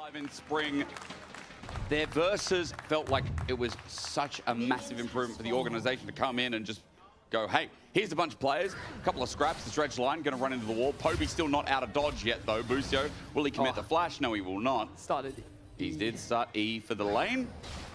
Live in spring. Their versus felt like it was such a massive improvement for the organization to come in and just go, hey, here's a bunch of players, a couple of scraps, the stretch line, going to run into the wall. Poby's still not out of dodge yet, though. Busio, will he commit the flash? No, he will not. Started. He did start E for the lane,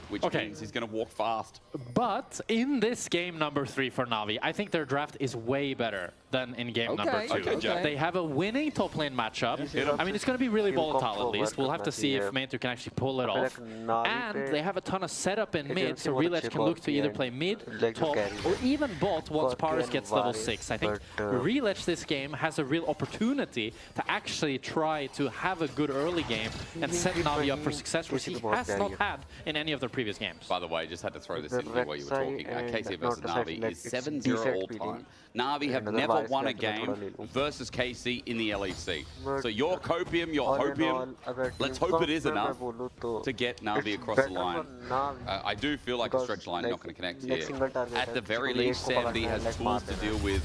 which means he's going to walk fast. But in this game number 3 for Navi, I think their draft is way better than in game number 2. They have a winning top lane matchup. I mean, it's going to be really volatile at least. We'll have to see if Mentor can actually pull it off. And they have a ton of setup in mid, so Relech can look to either play mid, top, or even bot once Paris gets level 6. I think Relech this game has a real opportunity to actually try to have a good early game and set Navi up for success, which he has not had in any of their previous games. By the way, just had to throw this in here while you were talking. KC versus Navi is 7-0 all time. Navi have never won a game versus KC in the LEC. So your copium, your hopium, let's hope it is enough to get Navi across the line. I do feel like a stretch line is not going to connect here. At the very least, Sandy has tools to deal with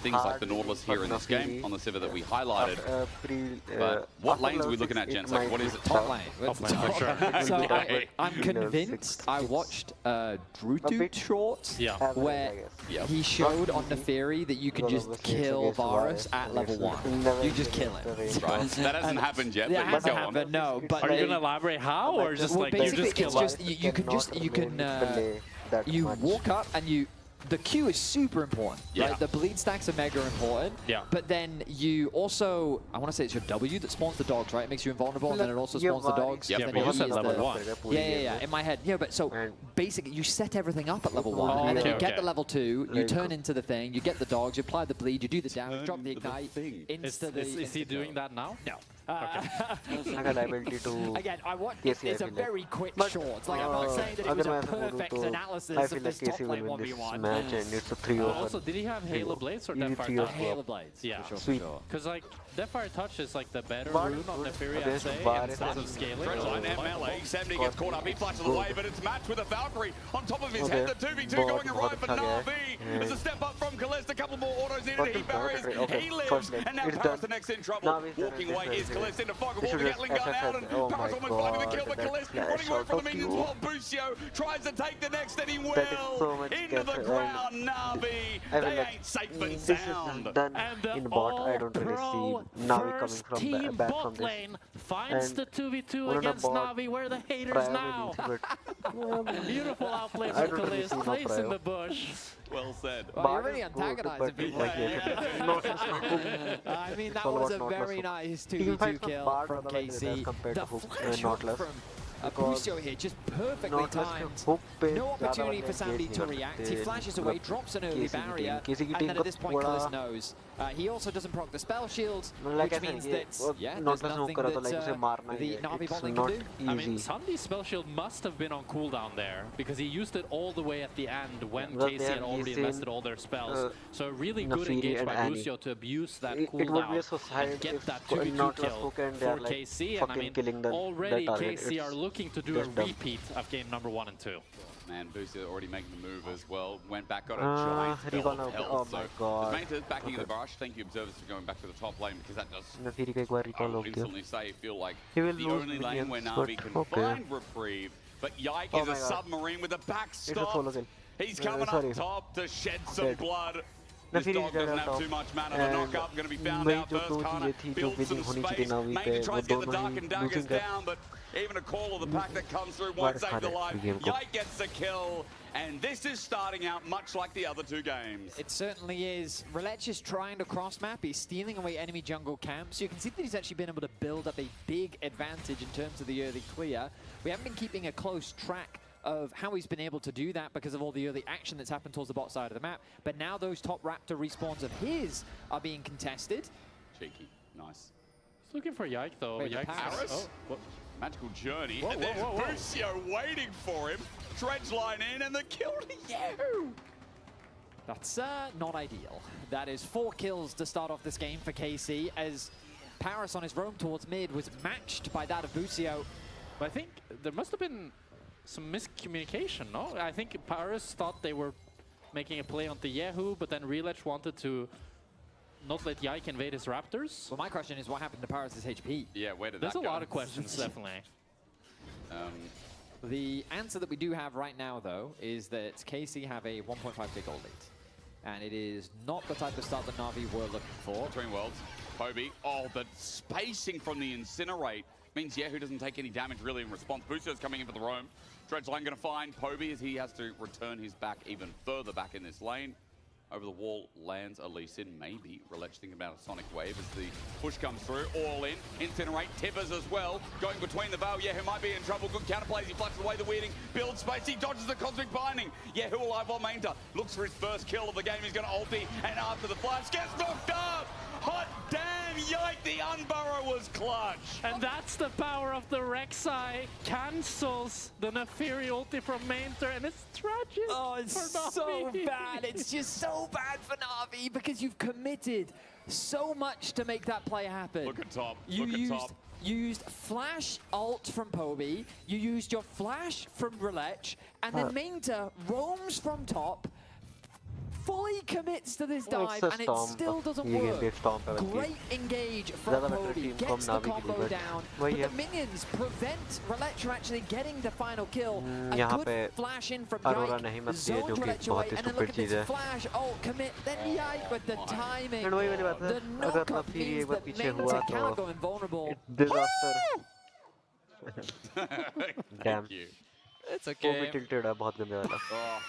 things like the Nautilus here in this game on the Sivir that we highlighted. But what lanes are we looking at, gents? Like, what is it? Top lane. Top lane, for sure. So I'm convinced. I watched Drutu shorts where he showed on the theory that you could just kill Varus at level 1. You just kill him. Right. That hasn't happened yet. That hasn't happened, no. But are you gonna elaborate how, or just like you just kill us? You walk up and the Q is super important. Right? The bleed stacks are mega important. But then you also, I want to say it's your W that spawns the dogs, right? It makes you invulnerable, and then it also spawns the dogs. Yeah, but also at level 1. Yeah. In my head. Yeah, but so basically you set everything up at level 1, and then you get the level 2, you turn into the thing, you get the dogs, you apply the bleed, you do the damage, drop the ignite, Is he doing that now? No. Again, I want it's a very quick short. Like, I'm not saying that it was a perfect analysis of this top lane 1v1. Also, did he have Halo Blades or Deathfire Touch? Halo Blades, yeah. For sure. Because like Deathfire Touch is like the better rune on Neferi, I'd say, in terms of scaling. Line and melee, 70 gets caught up, he flashes away, but it's matched with a Valkyrie on top of his head. The 2v2 going right for Navi. There's a step up from Kalista, a couple more autos in, and he buries, he lives, and now Paris the next in trouble. Walking away is Kalista into fog of war, the Gatling gun out, and Paris almost finding the kill, but Kalista running away from the minions while Busio tries to take the next, and he will. Into the ground, Navi. They ain't safe and sound. And the all-pro first team bot lane finds the 2v2 against Navi. Where the haters now? Beautiful outplay from Kalista, place in the bush. Well said. Well, you're really antagonizing people. I mean, that was a very nice 2v2 kill from KC. The flash from Busio here, just perfectly timed. No opportunity for Sandy to react. He flashes away, drops an early barrier, and then at this point, Kalista knows. He also doesn't proc the spell shields, which means that, there's nothing that the Navi bot lane can do. I mean, Sandy's spell shield must have been on cooldown there, because he used it all the way at the end when KC had already invested all their spells. So really good engage by Busio to abuse that cooldown and get that 2v2 kill for KC. And I mean, already KC are looking to do a repeat of game number 1 and 2. Man, Busio already making the move as well. Went back, got a giant spell of health. So Mater backing the barrage. Thank you, observers, for going back to the top lane, because that does, I would instantly say, feel like the only lane where Navi can find reprieve. But Yike is a submarine with a backstop. He's coming up top to shed some blood. This dog doesn't have too much mana. The knock-up going to be found out first. Kana builds some space. Maybe tries to get the Dark and Daggers down, but even a call of the pack that comes through won't save the life. Yike gets the kill, and this is starting out much like the other 2 games. It certainly is. Relech is trying to cross-map. He's stealing away enemy jungle camps. You can see that he's actually been able to build up a big advantage in terms of the early clear. We haven't been keeping a close track of how he's been able to do that because of all the early action that's happened towards the bot side of the map. But now those top Raptor respawns of his are being contested. Cheeky. Nice. He's looking for Yike, though. Yike. Paris. Oh, magical journey. And there's Busio waiting for him. Dredge line in, and the kill to you. That's not ideal. That is 4 kills to start off this game for KC, as Paris on his roam towards mid was matched by that of Busio. But I think there must have been some miscommunication, no? I think Paris thought they were making a play onto Yehu, but then Relech wanted to not let Yike invade his Raptors? Well, my question is, what happened to Paris' HP? Yeah, where did There's that go? a lot of questions, definitely. The answer that we do have right now, though, is that KC have a 1.5k goal lead. And it is not the type of start that NAVI were looking for. Between worlds, Poby. Oh, the spacing from the Incinerate means Yehu doesn't take any damage really in response. Boosters coming in for the roam. Dredgeline going to find Poby as he has to return his back even further back in this lane. Over the wall lands a Lee Sin, maybe. Reletch thinking about a Sonic Wave as the push comes through. All in. Incinerate, Tippers as well. Going between the Veil. Yeah, who might be in trouble. Good counterplays. He flushes away the Weirding. Builds space. He dodges the Cosmic Binding. Yeah, who alive on Mainter. Looks for his first kill of the game. He's going to ulti. And after the flash, gets knocked up. Hot damn, Yike, the unburrow was clutch. And that's the power of the Rek'Sai. Cancels the Naafiri ulti from Mainter, and it's tragic. Oh, it's so bad. It's just so bad for NAVI because you've committed so much to make that play happen. Look at top. You Look at top. used flash ult from Poby, you used your flash from Reletch, and then Mainter roams from top, fully commits to this dive, and it still doesn't work. Great engage from Poby, gets the combo down, but the minions prevent Reletch from actually getting the final kill. A good flash in from Yike, zones Reletch away, and then look at this flash, ult, commit, then Yike with the timing. The knock-up means that Mainter cannot go invulnerable. Disaster. Damn. You. It's okay. Tilted बहुत गंदे वाला.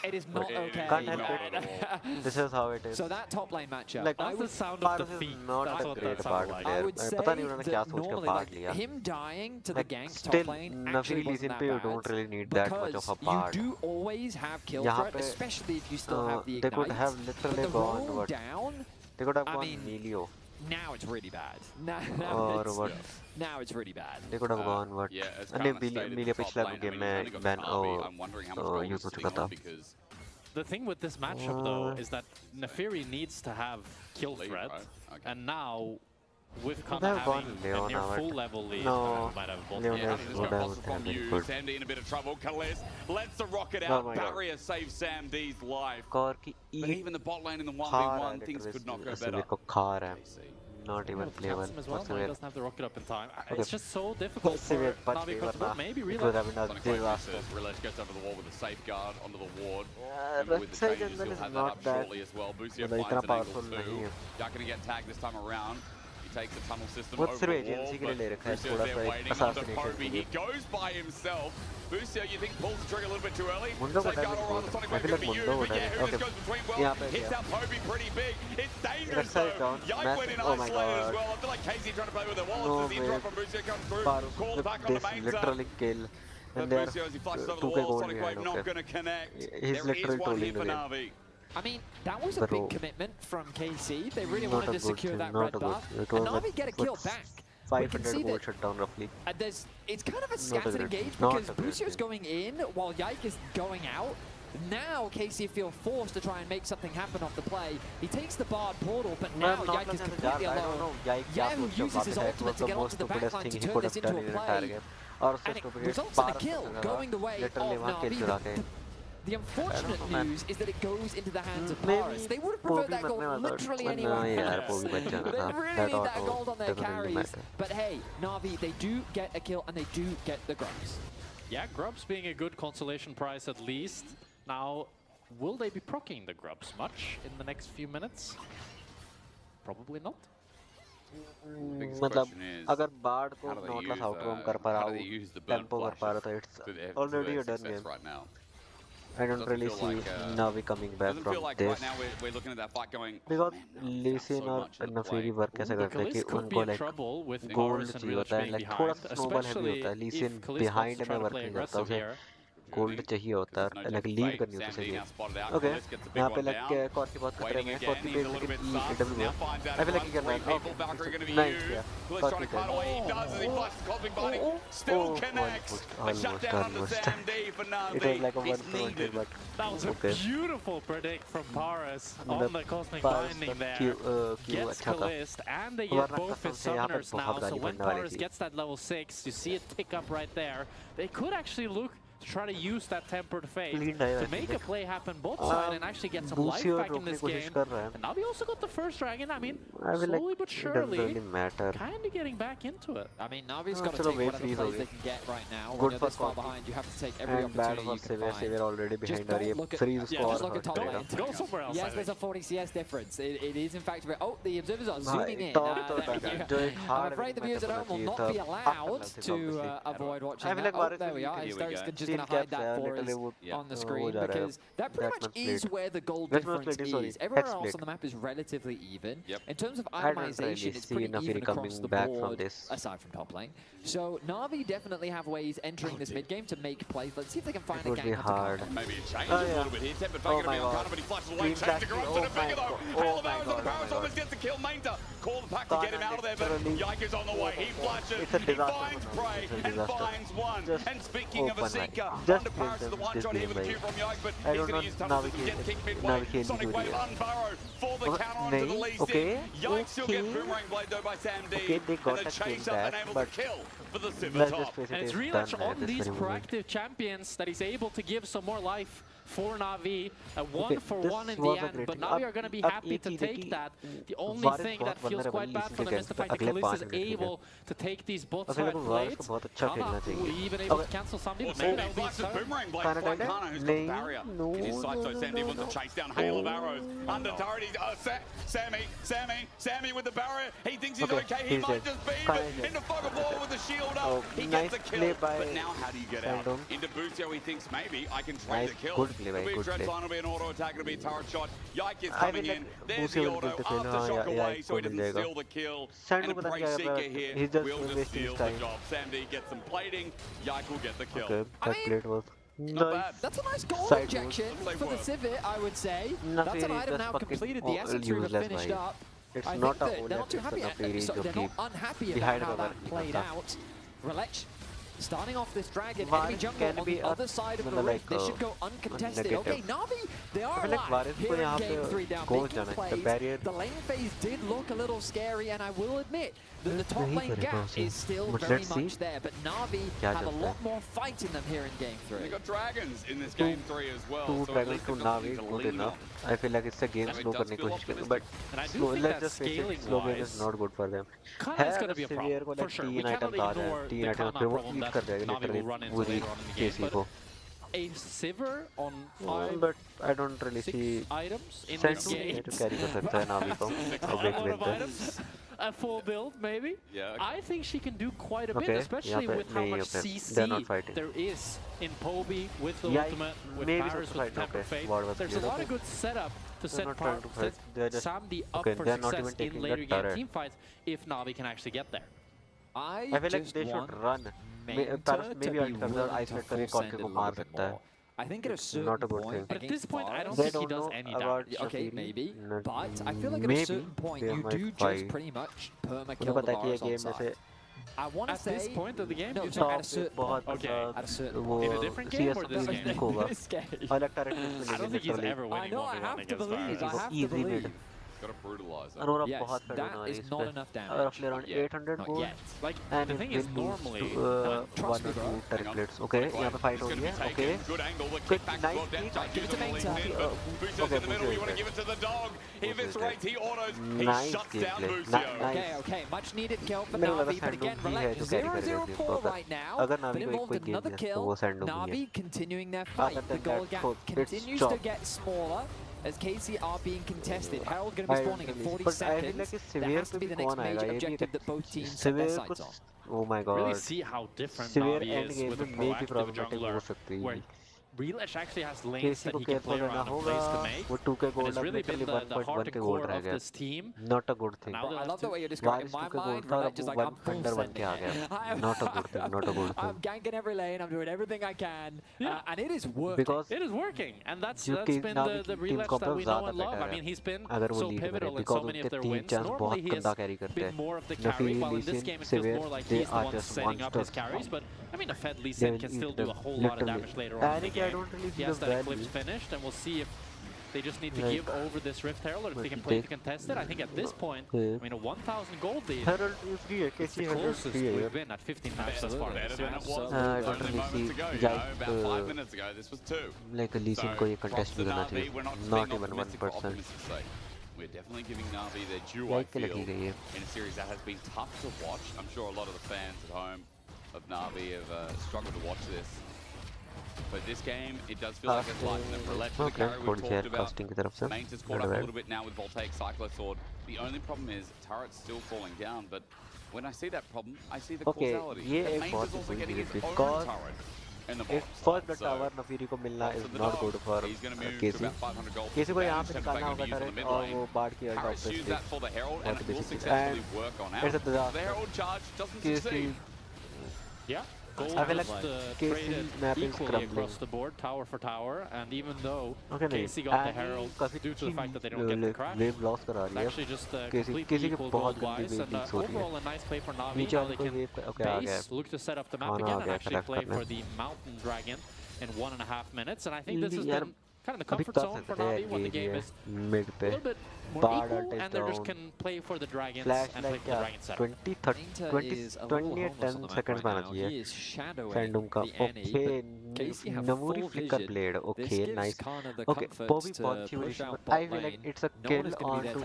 It is not okay. Can't help it. This is how it is. So that top lane matchup, Like, That's the sound of defeat. not That's a what great that part sounded of like. it. I would say पता नहीं उन्होंने क्या that सोच के normally, part like, लिया. him dying to the Like, gank top still, lane actually Navi wasn't that Lee Sin bad. don't really need that much of a Because part. you do always have kill यहाँ threat, पे, especially if you still have the they ignite. could have But literally the gone roam what? down, They could have I gone mean, Melio. now it's really bad. Now it's really bad. They could have gone what? Yeah, it's And kind they of stayed in Melio the top पिछला lane. I game mean, में he's only got ban Navi. I'm wondering how much gold use he's हो चुका sitting on था. because The thing with this matchup, though, is that Naafiri needs to have kill Lead, threat, right? Okay. and now with They've Kana gone having a Leon near now, full but- level lead, No, might have both. Leon yeah, is this good, is I possible would from have you. been good. Sam D in a bit of trouble. Kalis lets the rocket Oh out. my God. Barrier saves Sam D's life. Core की But even the bot lane in the खा रहा 1v1, है things could not go literally better. को खा रहा है. KC. Not even playable Him as well, but he whatsoever. doesn't have the rocket up in time. Okay. It's just so difficult for Severe patch Navi wave to वरना maybe it really. would have been a Sonic Wave disaster. misses. Reletch gets over the wall with a safeguard onto the ward. Yeah, Remember with the Rek'Sai changes, jungle he'll is have that not up that shortly as well. Busio मतलब finds इतना an angle powerful नहीं too. है. Not going to get tagged this time around. He takes the tunnel system वो over सिर्फ the wall, agency के लिए ले but रखा है Busio's थोड़ा there सा एक waiting on the assassination Poby. के He लिए. goes by himself. Busio, you think pulls the trigger a little bit too early? Mundo would have Safeguard been all around the good. Sonic I Wave feel could like be you, Mundo but would yeah, have who been- just goes between यहाँ worlds, पे hits क्या? out Poby pretty big. It's dangerous Rek'Sai though. down. Yike Matt- went in oh my isolated as God. well. I feel like Casey trying to play with their wallets No as the way. drop from Busio comes through. Baru Calls back on the this main side. literally kill. But And they are Busio, as he flashes over the 2k wall, gold Sonic Wave behind. not Okay. going to connect. He's There is literally one here trolling for the Navi. I mean, that was a Bro. big commitment from KC. They really Not wanted a to good secure thing, that not red a good buff. thing. It And was Navi like, get a kill what's back. We can 500 see gold that shutdown roughly. it's kind of a Not a scattered great engage thing. Not because a great Busio's thing. going in while Yike is going out. Now KC feel forced to try and make something happen off the play. He takes the barred portal, but now I'm not Yike is looking at the completely jar. I don't alone. know. Yike क्या Yahoo सोच रहा uses his है? It ultimate was to the get most onto the stupidest backline thing to he turn could this have into done a in the entire play. game. और उससे And it stupid results in a 12 kill seconds going the लगा. way Literally of वहाँ kill Navi. चुरा के. The unfortunate know, man. news is that it goes into the hands of Maybe Paris. They would have Poby preferred that goal मरने वाला था. literally No, anywhere यार, else. Poby बच जाना They था. really That need that auto gold on their doesn't really carries. matter. But hey, Navi, they do get a kill and they do get the grubs. Yeah, Grubs being a good consolation prize at least. Now, will they be proccing the Grubs much in the next few minutes? Probably not. Biggest मतलब question is, अगर बाढ़ को how do they नॉटलेस use, आउट रोम कर पा how रहा do they हूँ use the burn टेम्पो कर flash पा रहा था to it's their already a done success game. right now? I don't Doesn't really feel see like, Navi coming back Doesn't from feel like this right now we're looking at that fight going, because oh, man, Navi's Lee got Sin so और much in the Naafiri play. Work कैसे But करते हैं कि Kalis could be उनको in like trouble with gold Boris and चाहिए Relich होता है being like behind, थोड़ा सा snowball heavy especially होता है Lee if Sin Kalis behind wants to में try to वर्क play नहीं करता aggressive उसे here. गोल्ड चाहिए होता है like लीड करनी होती है Sam D चाहिए now spotted out. okay Kalis gets the big यहाँ पे one like down. कॉर की बहुत खतरे Waiting में again, कॉर की he's पे a little bit लेकिन sus. EW Now finds out I feel like one, he can three run people, okay Valkyrie going to be nice used. yeah Kalis कॉर trying की to cut away, he does as he flashes Cosmic Binding, still Oh, connects. A shutdown on the almost. Sam D for Navi. it was like a It's 120 needed. but That was okay a beautiful predict from Paris on the Cosmic Paris Binding there. Q Gets अच्छा था Kalist, and they get वरना both कसम his से यहाँ पे summoners now, बहुत so गाली when पड़ने वाली Paris थी gets that level 6, you see it tick up right there. They could actually look to try to use that tempered fate Clean to dive, make a play happen both sides and actually get some life back in this game. And now we also got the first dragon. I mean, slowly but surely, kind of getting back into it. I mean, Navi's got to take whatever plays they can get right now. When you're this far behind, you have to take every opportunity you can find. Severe already behind. Just look at top lane. Go somewhere else. Yes, there's a 40 CS difference. It is in fact. Oh, the observers are zooming in. I'm afraid the viewers at home will not be allowed to avoid watching that. Oh, there we are. Historic's just going to hide that for us on the screen because that pretty much is where the goal difference is. Everywhere else on the map is relatively even. In terms of itemization, it's pretty even across the board, aside from top lane. So Navi definitely have ways entering this mid game to make plays. Let's see if they can find a gang hard. Maybe it changes a little bit here. Tempered Fake going to be on but he flashes away. Chase to Garrett to the figure though. Hail of arrows on the Barrows almost gets to kill Mainta. Call the pack to get him out of there, but Yike is on the way. He flashes, he finds prey and finds one. And speaking of a Seeker, onto Paris is the one shot here with the Q from Yike, but he's going to use tunnels to get kicked midway. Sonic Wave unburrow for the counter onto the Lee Sin. Yike still get Boomerang Blade though by Sam D. And the Chase up unable to kill for the Civer top. And it's Relapse on these proactive champions that he's able to give some more life for Navi, a 1-for-1 in the end, but Navi are going to be happy to take that. The only thing that feels quite bad for them is the fact that Kalista is able to take these both side plates. Kana even able to cancel something, but maybe that'll be his turn. Boomerang Blade flying Kana, who's got the barrier in his sight, so Sandy wants to chase down Hail of arrows. Under turret, Sammy with the barrier, he thinks he's okay, he might just be, but into Fog of War with the shield up, he gets a kill, but now how do you get out? Into Busio, he thinks maybe I can trade the kill. It'll be a dread line, it'll be an auto attack, it'll be a turret shot. Yike is coming in, there's the auto, aftershock away, so he doesn't steal the kill. And a break Seeker here will just steal the job. Sam D gets some plating, Yike will get the kill. Not bad. That's a nice goal injection for the Civet, I would say. That's an item now completed, the Essence Room have finished up. I think that they're not too happy, they're not unhappy about how that played out. Relech starting off this dragon, enemy jungle on the other side of the rift. They should go uncontested. Okay, Navi, they are alive here in game 3 down, making plays. The lane phase did look a little scary, and I will admit that the top lane gap is still very much there, but Navi have a lot more fight in them here in game 3. They got dragons in this game 3 as well. Two dragons to Navi, good enough. I feel like it's a game slow करने की कोशिश करें, but let's just face it, slow game is not good for them. Kana is going to be a problem, for sure. We cannot ignore the Kana problem that Navi will run into later on in the game, but a Sivir on 5, but I don't really see items in this game. to carry कर सकता है Navi को, a lot of items, a full build maybe. Yeah. I think she can do quite a bit, especially with how much CC there is in Poby with the ultimate, with Paris with Temper Fate. There's a lot of good setup to set Samdi up for success in later game teamfights if Navi can actually get there. I feel like they should run. Maybe isolate करके कॉन्के को मार सकता है. I think at a certain point, but at this point, I don't think he does any damage. Okay, maybe, but I feel like at a certain point, you do just pretty much perma-kill the Varus on side. I want to say... At this point of the game? No, at a certain point. Okay. At a certain point. In a different game or this game? This game. I don't think he's ever winning 1v1 against Varus. I have to believe. Got a brutalizer. Yes, that is not enough damage. Roughly around 800 gold. Like, and the thing is, normally, 1 or 2 turret plates. Okay, यहाँ पे fight हो रही है. Okay. Quick, nice kick. Give it to Mainta. Okay, in the middle, you want to give it to the dog. He eviscerates, he autos, he shuts down Busio. Okay, much needed kill for Navi, but again, Relech 0-0-4 right now, but involved in another kill. Navi continuing their fight. The goal gap continues to get smaller as KC are being contested. Herald going to be spawning in 40 seconds. That has to be the next major objective that both teams set their sights on. Oh my god. Really see how different Navi is with a proactive jungler, where Relech actually has lanes that he can play around and plays to make. And it's really been the heart and core of this team. Not a good thing. I love the way you're describing. In my mind, Relech is like, I'm full sending. Not a good thing, not a good thing. I'm ganking every lane, I'm doing everything I can. And it is working. Because it is working. And that's been the Relech that we know and love. I mean, he's been so pivotal in so many of their wins. Normally he has been more of the carry, while in this game it feels more like he's the one setting up his carries. But I mean, a Fed Lee Sin can still do a whole lot of damage later on in the game. Yes, that Eclipse finished, and we'll see if They just need to give over this Rift Herald, or if they can play to contest it. I think at this point, I mean, a 1,000 gold lead. Herald is free. It's the closest we've been at 15 maps thus far. Better than it was only moments ago, you know, about 5 minutes ago. This was 2. Like a Lee Sin को ये contest भी करना चाहिए. Not even 1%. We're definitely giving NAVI their due, I feel, in a series that has been tough to watch. I'm sure a lot of the fans at home of NAVI have struggled to watch this. But this game, it does feel like it's lighting them. Roulette for the carry we talked about. Mains is caught up a little bit now with Voltaic Cyclo Sword. The only problem is turret's still falling down, but when I see that problem, I see the causality. Mains is also getting his own turret. If first the tower Nafiri को मिलना is not good for KC. KC को यहाँ पे निकालना होगा turret और वो बाढ़ की ult ऑफ पे and it's a disaster. KC Yeah. Gold I feel like traded map is equally crumbling across the board, tower for tower, and even though KC got the Herald due to the fact that they don't get the crash, it's actually just completely equal gold-wise, and overall a nice play for NAVI. Now they can base, look to set up the map again, and actually play for the Mountain Dragon in 1.5 minutes, and I think this has been kind of the comfort zone for NAVI when the game is a little bit more equal, and they just can play for the dragons and play for the dragon setup. 20 10 seconds माना चाहिए Fandom का. Okay, Namuri flicker played. Okay, nice. Okay, Bobby punctuation. I feel like it's a kill on to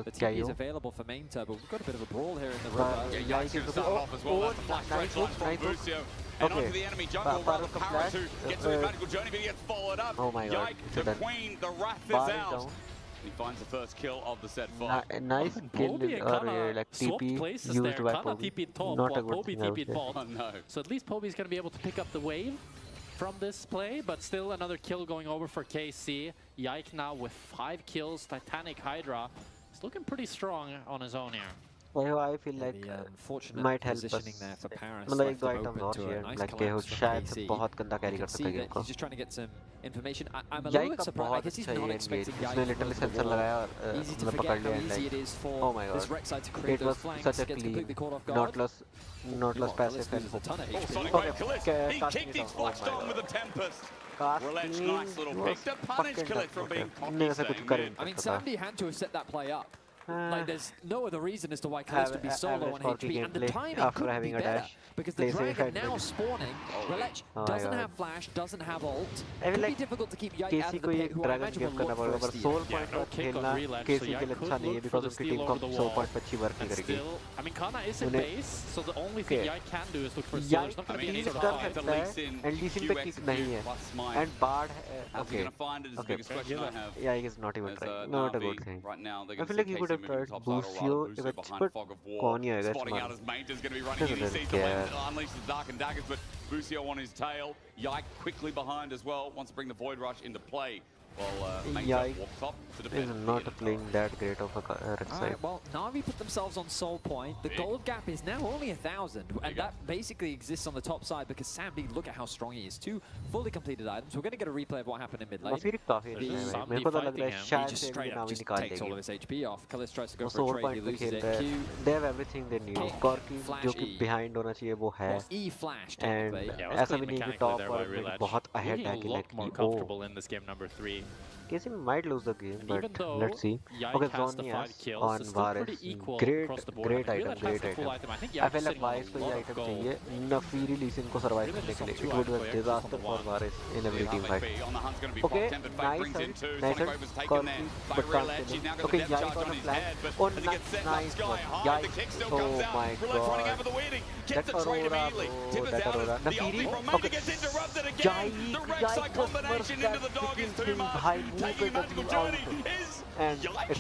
the TP is available for main turbo. We've got a bit of a brawl here in the river. Yeah, he's going to start off as well. That's the flash straight line from Busio. And onto the enemy jungle, while the power to get to the magical journey, but he gets followed up. Oh my god. Yike, the queen, the wrath is out. He finds the first kill of the set 5. Nice kill or like TP used by Poby. Not a good thing, I would say. Oh, no. So at least Poby's going to be able to pick up the wave from this play, but still another kill going over for KC. Yike now with 5 kills. Titanic Hydra is looking pretty strong on his own here. I feel like might help us. मतलब एक दो items और share like के हो शायद से बहुत गंदा carry कर सकता है game को. He's just trying to get some information. I'm a little bit surprised. I guess he's not expecting Yike. उसने literally sensor लगाया और मतलब पकड़ लिया like oh my god. It was such a clean, Nautilus passive and okay, he kicked his flash on with a Tempest. Roulette, nice little pick to punish Khalid from being cocky. I mean, Sandy had to have set that play up. Like, there's no other reason as to why Callisto would be solo on HP, and the timing couldn't be better, because the dragon now spawning, Relech doesn't have flash, doesn't have ult. It would be difficult to keep Yike out of the pit, who I imagine will look for a steal. No kick on Relech, so Yike could look for the steal over the wall. And still, I mean, Kana is in base, so the only thing Yike can do is look for a steal. It's not going to be any sort of fight. And Lee Sin पे kick नहीं है. And Bard, okay, yeah, he is not even trying. Not a good thing. I feel like he could have tried Busio, but कौन ही आएगा spawning out as Maint is going to be running in. He sees the lane, unleashes Dark and Daggers, but Busio on his tail. Yike quickly behind as well, wants to bring the Void Rush into play. Well, Yike is not playing that great of a red side. Well, NAVI put themselves on soul point. The gold gap is now only 1,000, and that basically exists on the top side because Sam D, look at how strong he is. 2 fully completed items. We're going to get a replay of what happened in mid lane. He just straight up just takes all of his HP off. Kallis tries to go for a trade, he loses it. Q, they have everything they need. Corki, जो कि behind होना चाहिए वो है. E flash technically. ऐसा भी नहीं कि top और बहुत ahead है कि like more comfortable in this game number 3. KC might lose the game, but let's see. Okay, Zonias on Varus. Great item. I feel like Varus को ये item चाहिए. Nafiri Lee Sin को survive करने के लिए. It would be a disaster for Varus in every team fight. Okay, nice Corki, but can't. Okay, Yike on the flank. Oh, nice one. Yike. Oh my god. That Aurora, bro. That Aurora. Nafiri. Okay. Yike was first that thing. High move it out. And it's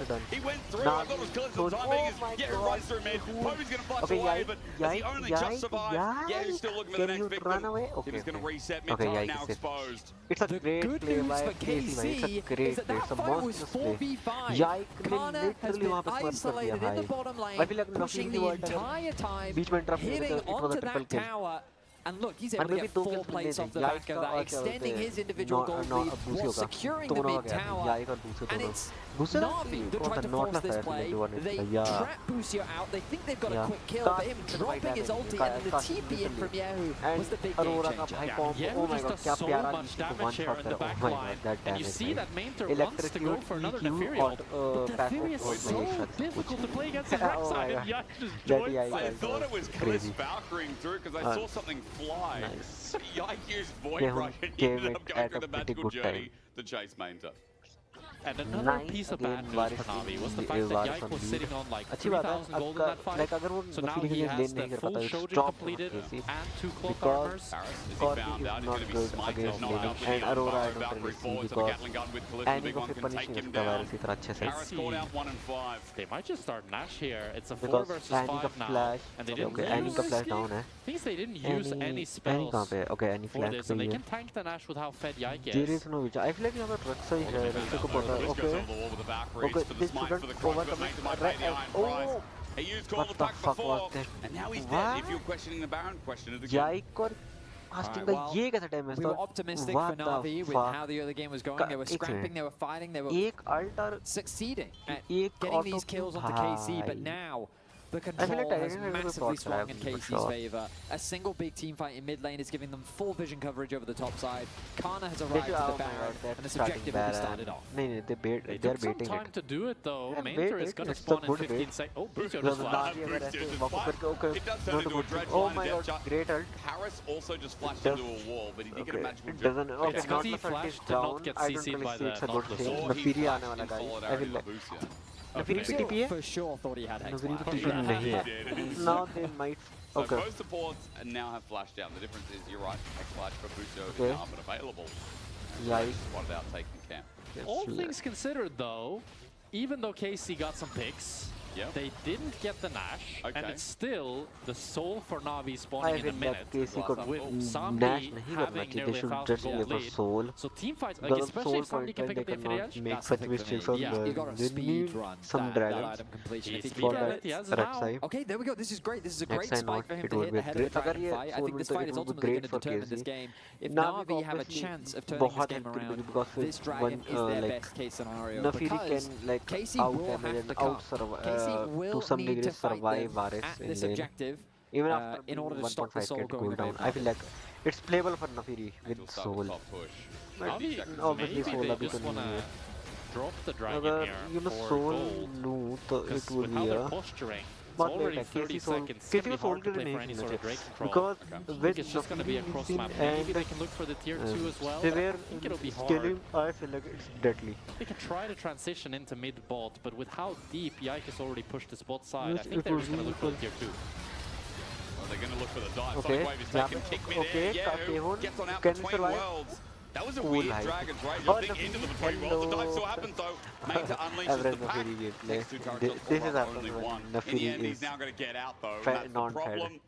done. He went through. I thought it was Khalid was timing is getting right through mid. Poby's going to flush away, but does he only just survive? Yeah, he's still looking for the next victim. Okay, he's going to reset mid time, now exposed. It's a great play by KC. It's a great play. It's a monstrous play. Yike ने literally वहाँ पे smurf कर दिया. I feel like Nafiri the entire time hitting onto that tower. And look, he's able to get 4 plates off the back of that, extending his individual gold lead while securing the mid tower. And it's NAVI that tried to force this play. They trap Busio out. They think they've got a quick kill, but him dropping his ulti and then the TP in from Yehu was the big game changer. Yehu just does so much damage here in the back line. And you see that Mainter wants to go for another Nefiri ult, but Nefiri is so difficult to play against his right side, and Yike just joins. I thought it was Chris Valkyring through because I saw something fly. Yike used Void Rush and he ended up going through the magical journey to chase Mainter. And another piece of bad news for NAVI was the fact that Yike was sitting on like 3,000 gold in that fight. So now he has the full Shojin completed and 2 cloak armors. And Aurora I don't really see because Annie को फिर punish नहीं करता virus इतना अच्छे से. They might just start Nash here. It's a 4 versus 5 now. And they didn't Annie का flash down है. Things they didn't use any spells for this, and they can tank the Nash with how fed Yike is. There is no which I feel like यहाँ पर Rexha ही है. Okay, this shouldn't overcome it. Oh! He used call the back before, and now he's dead. If you're questioning the Baron, question of the game. Yike और Asting का ये कैसा time है? We were optimistic for NAVI with how the other game was going. They were scrapping, they were fighting, they were succeeding at getting these kills onto KC, but now the control has massively swung in KC's favor. A single big team fight in mid lane is giving them full vision coverage over the top side. Kana has arrived to the Baron, and this objective will be started off. They took some time to do it though. Mainter is going to spawn in 15 seconds. Oh, Busio just flashed. It does turn into a dredge line and death great ult. Harris also just flashed into a wall, but he did get a magical jump. Doesn't, it's because he flashed to not get CC'd by the Nautilus. Or he flashed in solidarity with Busio. Nefiri for sure thought he had Hex. Now they might. So both supports now have flashed down. The difference is, you're right, Hex flash for Busio is now available. Yike. Spotted out taking camp. All things considered though, even though KC got some picks, they didn't get the Nash, and it's still the soul for NAVI spawning in a minute. With Sambi having nearly 1,000 gold lead. So team fights, like especially if somebody can pick up the Infinity Edge, make such mistakes on you got to speed run some dragons. Okay, there we go. This is great. This is a great spike for him to hit ahead of the dragon fight. I think this fight is ultimately going to determine this game. If NAVI have a chance of turning this game around, this dragon is their best case scenario. Because KC will have to come. KC will need to fight them at this objective in order to stop the soul going away. I feel like it's playable for Nefiri with soul. Obviously soul they just want to drop the dragon here for gold, because with how they're posturing, it's already 30 seconds. It's going to be hard to play for any sort of Drake control. I think it's just going to be a cross map. Maybe they can look for the tier 2 as well. I think it'll be hard. I feel like it's deadly. They can try to transition into mid bot, but with how deep Yike has already pushed the spot side, I think they're just going to look for the tier 2. Well, they're going to look for the dive. Sonic Wave is taking kick mid air. Yeah, gets on out between worlds. That was a weird Dragon's Rage. I think into the between worlds. The dive still happens though. Mainter unleashes the pack. Next 2 turrets on the front, only 1. In the end, he's now going to get out though. That's the problem.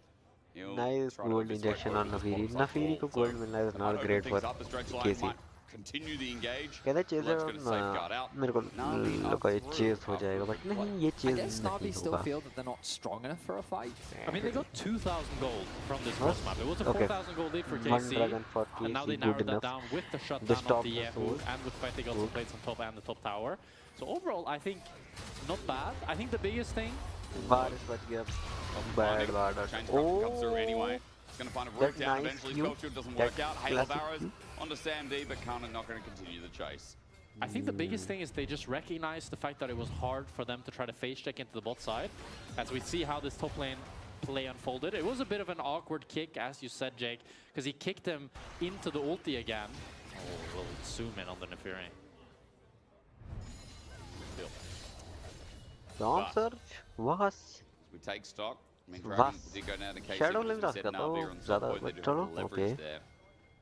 Nice gold injection on Nefiri. Nefiri को gold मिलना is not great for KC. Continue the engage. कहता chase मेरे को लगा ये chase हो जाएगा, but नहीं ये chase I guess NAVI still feel that they're not strong enough for a fight. I mean, they got 2,000 gold from this cross map. It was a 4,000 gold lead for KC, and now they narrowed that down with the shutdown of the Yehu, and with fact they got some plates on top and the top tower. So overall, I think not bad. I think the biggest thing. Baris बच गया. Bad Varda. Comes through anyway. He's going to find a route down eventually. Spell Shield doesn't work out. Hail of Arrows onto Sam D, but Kana not going to continue the chase. I think the biggest thing is they just recognize the fact that it was hard for them to try to face check into the bot side. As we see how this top lane play unfolded. It was a bit of an awkward kick, as you said, Jake, because he kicked him into the ulti again. Oh, we'll zoom in on the Nefiri. Dawn Surge was. We take stock. I mean, Dragon did go down to KC, Shadow but as we said, NAVI are on top point, they're doing leverage there.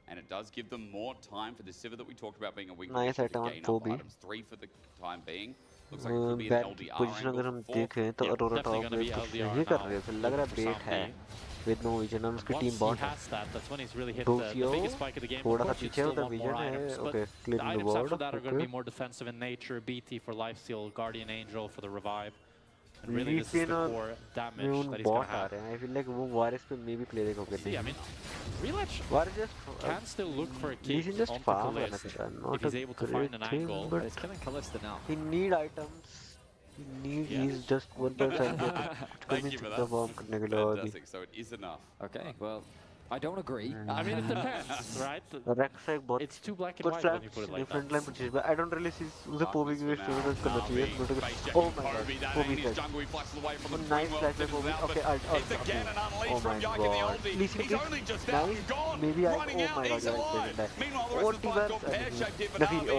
And it does give them more time for the Sivir that we talked about being a weak position to gain up items. 3 for the time being. Looks like it could be an LDR position अगर हम देखें तो Aurora top में कुछ नहीं कर रहे हैं, लग रहा है bait है with no vision और उसकी team bot है. Busio थोड़ा सा पीछे उधर vision है, okay, clearing the board. After that are going to be more defensive in nature. BT for lifesteal, Guardian Angel for the revive. And really, this is the core damage that he's gonna have. I feel like वो वारिस पे maybe play देखोगे. See, I mean, Relach can still look for a kick onto Kalista if he's able to find an angle. But it's killing Kalista now. He need items. He's just 1%. Thank you for that. Fantastic, so it is enough. Okay, well, I don't agree. I mean, it depends, right? It's too black and white when you put it like that. But I don't really see the Poby Oh my god, Poby flash. Nice flash by Poby. Okay, It's again an unleash from Yike in the ulti. He's only just out and gone. Maybe Running out, he's alive. Meanwhile, the rest of the fight got pear-shaped here for NAVI.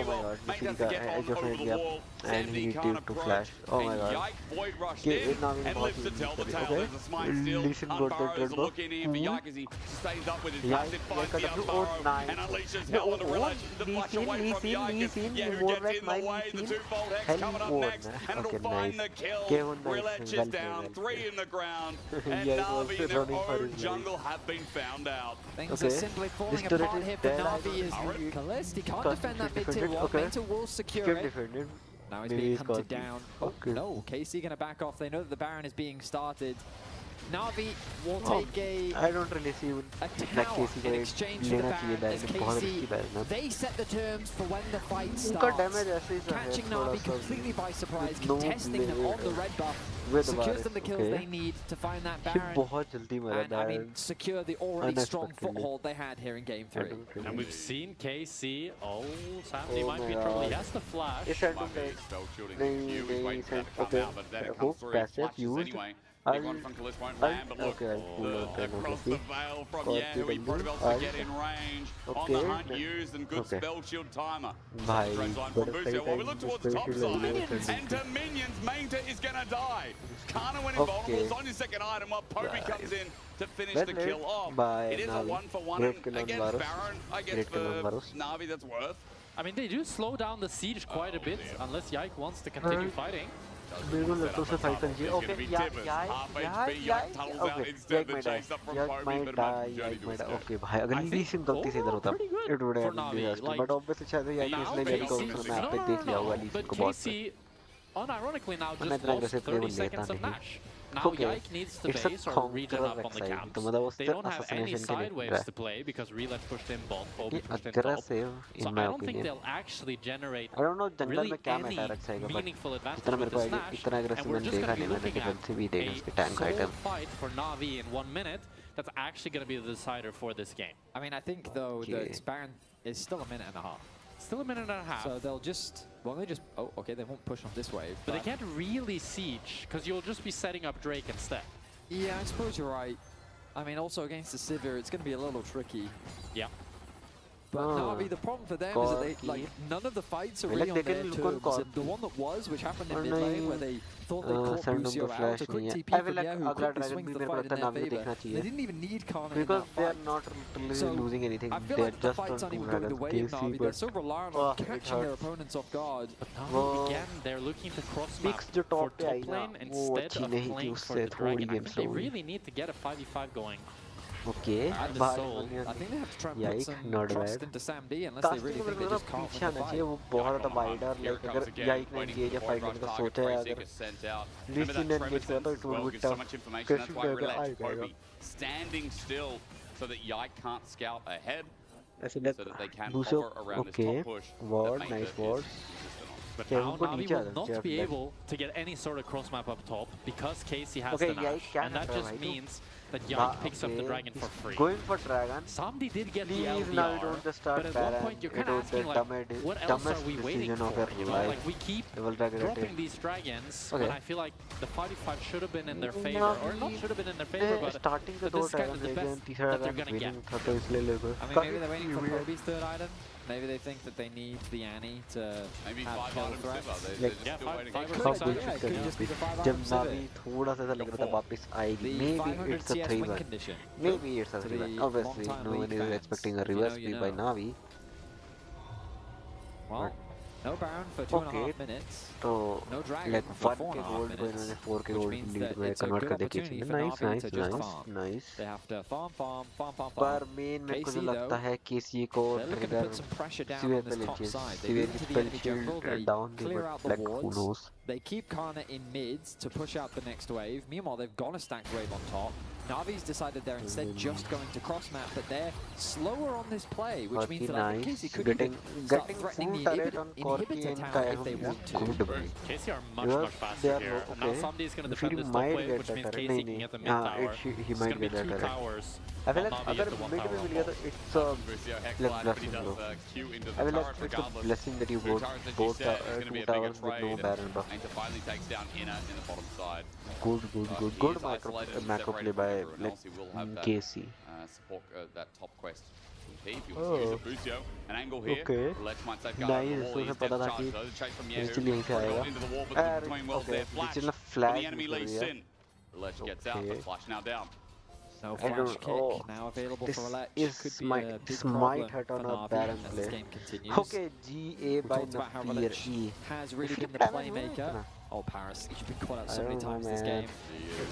Mate has to get on over the wall. Sandy can't approach. And Yike void rushed in and lives to tell the tale. There's a smite still. Unburrows are looking in for Yike as he stays up with his massive 5 Unburrow and unleashes hell on the Relach. The flash away from Yike. Yeah, who gets in the way? The two-fold Hex coming up next. And it'll find the kill. Relach is down, 3 in the ground. And NAVI in their own jungle have been found out. Things are simply falling apart here for NAVI as Kalista. He can't defend that mid tier 1. Mental will secure it. Now he's being hunted down. Oh no, KC gonna back off. They know that the Baron is being started. NAVI will take I don't really see a tower in exchange for the Baron as KC, they set the terms for when the fight starts. Catching NAVI completely by surprise, contesting them on the red buff, secures them the kills they need to find that Baron and, I mean, secure the already strong foothold they had here in Game 3. And we've seen KC, Sandy might be in trouble, he has the flash. Big one from Kalista won't land, but look, across the veil from Yahoo, Protobelts to get in range. On the hunt used and good spell shield timer. Red line from Booster while we look towards the top side. And to minions, Mainta is going to die. Kana went invulnerable, it's on his second item while Poby comes in to finish the kill off. It is a 1-for-1 against Baron, I guess for NAVI that's worth. I mean, they do slow down the siege quite a bit, unless Yike wants to continue fighting. बिल्कुल लट्टू से fight करनी चाहिए okay यार okay भाई अगर Leesin गलती से इधर होता it would have been disaster but obviously शायद यार इसने मेरे को मैप पे देख लिया होगा लीसिन को बहुत unironically now just lost 30 seconds of Nash. Now Yike needs to base or regen up on the camps. They don't have any side waves to play because Relach pushed in bot, Poby pushed in top. So I don't think they'll actually generate really any meaningful advantage with this Nash. And we're just going to be looking at a sole fight for NAVI in 1 minute that's actually going to be the decider for this game. I mean, I think though the Baron is still a minute and a half. Still a minute and a half. So they'll just, oh, okay, they won't push on this wave. But they can't really siege, because you'll just be setting up Drake instead. Yeah, I suppose you're right. I mean, also against the Sivir, it's going to be a little tricky. Yeah. But NAVI, the problem for them is that they, none of the fights are really on their terms. And the one that was, which happened in mid lane, where they thought they caught Lucio out, a quick TP from Yahoo, quickly swings the fight in their favor. They didn't even need Kana in that fight. Because they are not losing anything. I feel like the fight's not even going the way of NAVI. They're so reliant on catching their opponents off guard. But now, again, they're looking to cross-map for top lane instead of playing for the Dragon. I think they really need to get a 5v5 going. Okay, and the soul. I think they have to try and put some trust into Sam D unless they really think they just can't win the fight. वो बहुत ज़्यादा wider, like अगर Yike ने engage या fight करने का सोचा है अगर Lee ने engage किया तो it would be tough. कैसे करके आएगा? Standing still so that Yike can't scout ahead, so that they can hover around this top push. Ward, nice ward. But now NAVI will not be able to get any sort of cross map up top because KC has the Nash, and that just means that Yike picks up the dragon for free. Going for dragon. Samdi did get the LVR, but at one point you're kind of asking like, what else are we waiting for? You know, like we keep dropping these dragons when I feel like the 5v5 should have been in their favor, or not should have been in their favor, but this is kind of the best that they're gonna get. I mean, maybe they're waiting for Poby's third item. Maybe they think that they need the Annie to maybe have 5 items. Yeah, 5 or 6 items. It could just be the 5 items. जब NAVI थोड़ा सा लग रहा था वापस आएगी. Maybe it's a 3-1. Maybe it's a 3-1. Obviously, no one is expecting a reverse sweep by NAVI. Well, No Baron for 2.5 minutes. So, no Dragon like for 1k 4.5 gold, minutes. 4k gold means lead that में it's a convert good कर दे opportunity KC for nice, Navi nice, to just nice, farm. nice. They have to farm. पर main मेरे को जो लगता है KC को They're looking to trigger put some pressure down severe on this पे top लेंगे side. They सीवियर move की into the spell enemy jungle, they shield down थी clear out but the like who wards. knows. They keep Kana in mids to push out the next wave. Meanwhile, they've gone a stacked wave on top. Navi's decided they're instead just going to cross map, but they're slower on this play, which means that I think KC could even start threatening the inhibitor tower if they want to. KC are much faster here. Okay. Now somebody is going to defend this top wave, which means KC can get the mid tower. He It's might going to get be 2 that towers. I feel like Navi अगर at the 1 mid tower में on मिल गया तो both. it's a like blessing bro. I feel like it's a blessing that you both 2 towers with no Baron buff. Finally takes down Inner in the bottom side. Good macro play by like KC. Support that top quest. If you want to use a Busio, an angle here. Okay. Let's might safeguard Nice. the wall. He's पता था कि the chase from इसलिए यहीं से Yehu. आएगा. Into the wall, but between wells there. Flash. इसलिए The flash enemy use leads कर दिया. in. Ledge gets out, but Flash now down. No I flash don't- kick now available This for Ledge. is Could be might a big this problem might hurt for on a Navi Baron as play. this game continues. Okay, GA We by talked about how Nafir Ledge E. has really been the Damn it, playmaker. man. Oh, Paris, you've been caught out so I many don't know, times this man. game.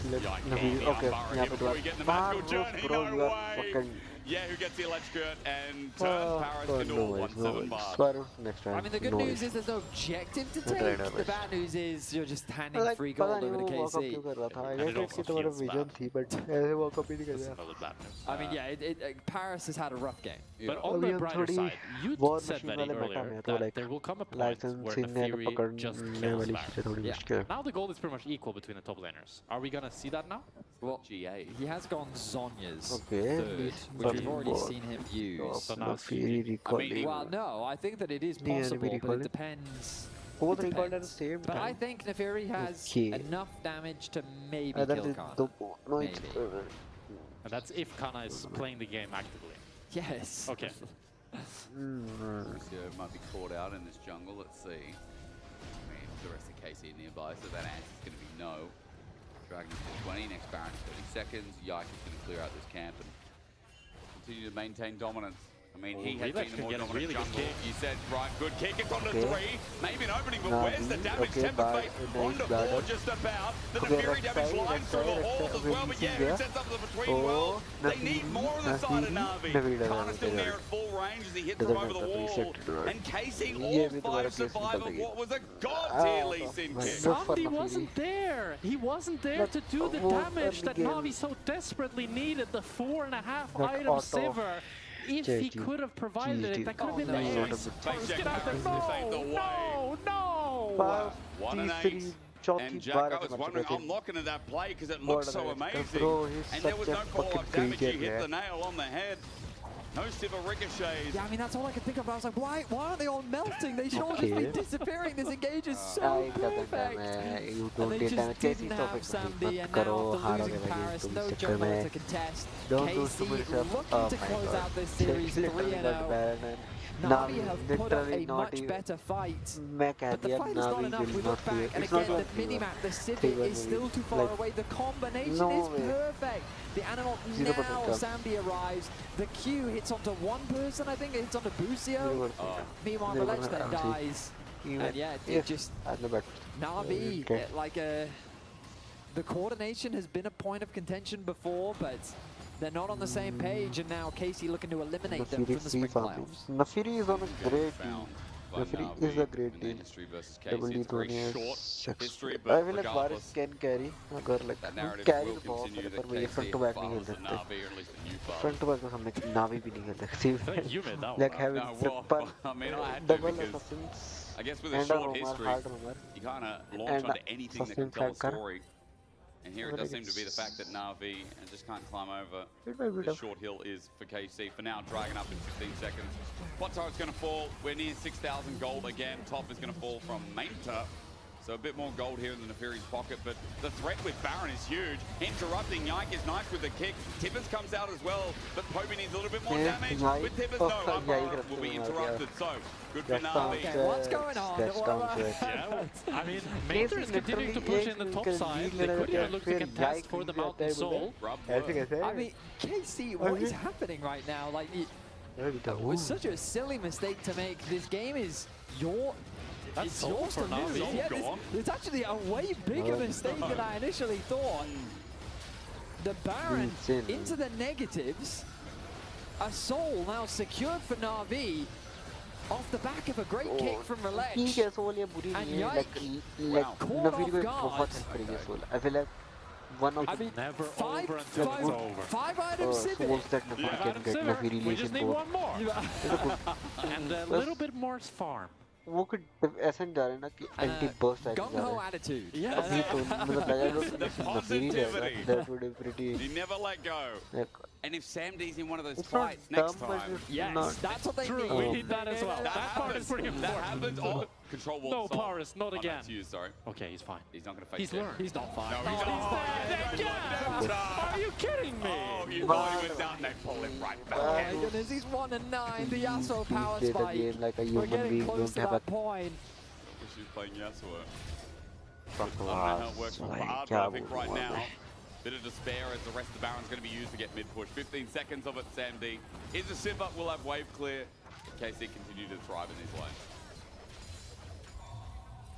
Nafir, okay, यहाँ पे Before we get in the magical journey, bro, no you are way. fucking. Yeah, who gets the electric and turns Paris into a 1-7 bar. Sparrow next time. I mean, the good news is there's no objective to take. Right, The bad news is you're just handing like, free पता gold नहीं over to वो walk up KC. क्यों कर रहा था. I And it get also कि तुम्हारा feels vision bad. थी, but ऐसे walk up ही नहीं कर That's रहा. another bad news. I mean, yeah, Paris has had a rough game. But Yeah. on the अभी हम brighter थोड़ी side, you war said machine Vetti वाले meta earlier में तो that like there will come a point where licensing and Nefiri just पकड़ने kills वाली Baron. चीजें थोड़ी Yeah. मुश्किल है. Now the gold is pretty much equal between the top laners. Are we gonna see that now? Well, GA. he has gone Zonya's Okay. third, which we've already seen him use. So now it's Nafiri recalling. Well, no, I think that it is Yeah, possible, but recall it it. depends. Both It recalled at depends. the same But I time. think Nefiri has Okay. enough damage to maybe Other kill than Kana. no, it's Maybe. And that's if Kana is playing the game actively. Yes. Okay. Lucio might be caught out in this jungle. Let's see. I mean, the rest of KC nearby, so that answer is going to be no. Dragon is 20, next Baron is 30 seconds. Yike is going to clear out this camp and continue to maintain dominance. I mean, he has been the more dominant really jungle. You said, right, good kick. It's on to Okay. 3. Maybe an opening, but Navi, where's the damage? okay, Temper bad, Fate nice on to 4 guarded. just about. The Okay, Nefiri right damage side, lines right through the side, halls right as side, well, but yeah, yeah. who sets up the between Oh, well? They Navi, need more on the side of Navi Navi. doesn't Kana's still have near it. at full range as he hits Doesn't from over the have the wall. preset. And KC Yeah, all with 5 the survive case of what was a god Ah, tier Lee Sin my kick. God. Somebody for Nafiri. wasn't there. He wasn't there But to do the what damage that early game- Navi so desperately needed. The 4.5 Like item auto Sivir. If he JT. could have provided it, that could have been the no. ace. Face Get check out there. Paris, this ain't the way. No. One and 8. तीसरी चौथी And Jack, bar I ऐसे was मर wondering, चुके थे. I'm looking at that play because it What looks a so guy. amazing. Bro, he's And there was such no a follow-up fucking damage. You creature, hit yeah. the nail on the head. No Sivir ricochets. Yeah, I mean, that's all I could think of. I was like, why aren't they all melting? They should all just be Okay. disappearing. This engage is so I got that perfect. damn you And don't they get damage. just कैसी didn't तो have फिर Samdi, मत and करो now after हारोगे losing भाई Paris, तुम no इस चक्कर jungle में. to contest. Don't lose to KC yourself. looking Oh to my close God. out this series Literally 3-0. got Baron and Navi have put up literally a not much even. better fight. मैं कह But the दिया fight is not Navi enough. will We not look back, clear. and It's not again, going to the clear. minimap, the Civic 3-1 is still too far like, away. The combination no is way. perfect. The animal 0% now, chance. Sambi arrives. The Q hits onto one person, I think. It hits onto Busio. 0%. Meanwhile, 0% Ledge then chance. dies. Even And yeah, it if just at the back. Navi, Okay. the coordination has been a point of contention before, but they're not on the same page, and now KC looking to eliminate them from the spring playoffs. Nafiri is on a great team. Found by Nafiri Navi is a great in their team. history versus Double KC. D It's a very 20 short six. history, I but feel like regardless, Baris can carry. अगर like that narrative carry will तो बहुत continue सारे that पर वो ये front KC to back नहीं follows खेल the सकते. Navi, or at least the new follow. Front to back तो हमने Navi भी नहीं खेल सकते. I feel like you made that one. Like having No, well, triple I mean, I had to double because assassins I guess with a and a short roamer, history, hard roamer. you kind of launch And onto anything that can assassin tell a flanker. story. And here it But does like seem to be the fact that Navi just can't climb over. It might be The tough. short hill is for KC. For now, Dragon up in 15 seconds. Bot turret's going to fall. We're near 6,000 gold again. Top is going to fall from Mainter. So a bit more gold here in the Nefiri's pocket, but the threat with Baron is huge. Interrupting Yike is nice with the kick. Tibbers comes out as well, but Poby needs a little bit more Yeah, damage. Yike- With Tibbers, oh, no, Yike Baron will rafting be him out, interrupted. So, good for That's Navi. Okay, what's going on? That's downstairs. Yeah, well, I mean, Mainter is continuing to push in the top side. They could even look to contest for the Mountain Soul. Rub ऐसे work. कैसे? I mean, KC, what is happening right now? Like, it was such a silly mistake to make. This game is It's yours to lose. Yeah, it's actually a way bigger mistake than I initially thought. The Baron into the negatives. A soul now secured for NAVI off the back of a great kick from Relech. And Yike caught off guard. I feel like one of the never over until it's over. 5 items souls that Naviri can get. Naviri we just need one more. And a little bit more farm. वो कुछ ऐसा नहीं जा रहा है ना कि anti burst आ gung ho attitude. अभी तो मतलब लगा जो नफीरी है that would be pretty. You never let go. And if Sam D's in one of those it's fights next time, yes, that's what they need. We need that as well. That part is pretty important. That happens. Oh, control wall. No, Paris, not again. That's you, sorry. Okay, he's fine. He's not going to face He's it. learned. He's not fine. No, he's not fine. Are you kidding me? Oh, you thought he was down. They pull him right back. Oh my goodness, he's 1 and 9. The Yasuo power spike. Like a We're human getting being close to don't have that point. She's playing Yasuo. a I don't know how it works for Bard, but I think right now, bit of despair as the rest of the Baron's going to be used to get mid-push. 15 seconds of it, Sam D. Is a Sivir, we'll have wave clear. KC continue to thrive in his lane.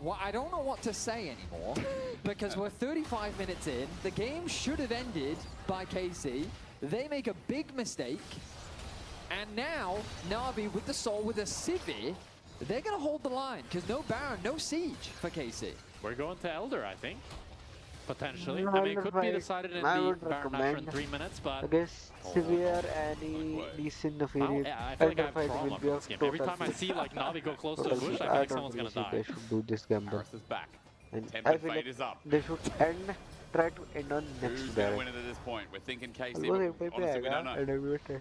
Well, I don't know what to say anymore, because we're 35 minutes in. The game should have ended by KC. They make a big mistake. And now, Navi with the Soul, with a Sivir, they're going to hold the line, because no Baron, no Siege for KC. We're going to Elder, I think. Potentially. I mean, it could be decided in the Baron match in 3 minutes, but... I guess Sivir any decent Nafiri. I feel like I have trauma from this game. Every time I see like Navi go close to the bush, I feel like someone's gonna die. They should do this gamble. Paris is back. And Tempered Fate is up. They should try to end on next Who's going to win it at this point? We're thinking KC, but honestly, we don't know.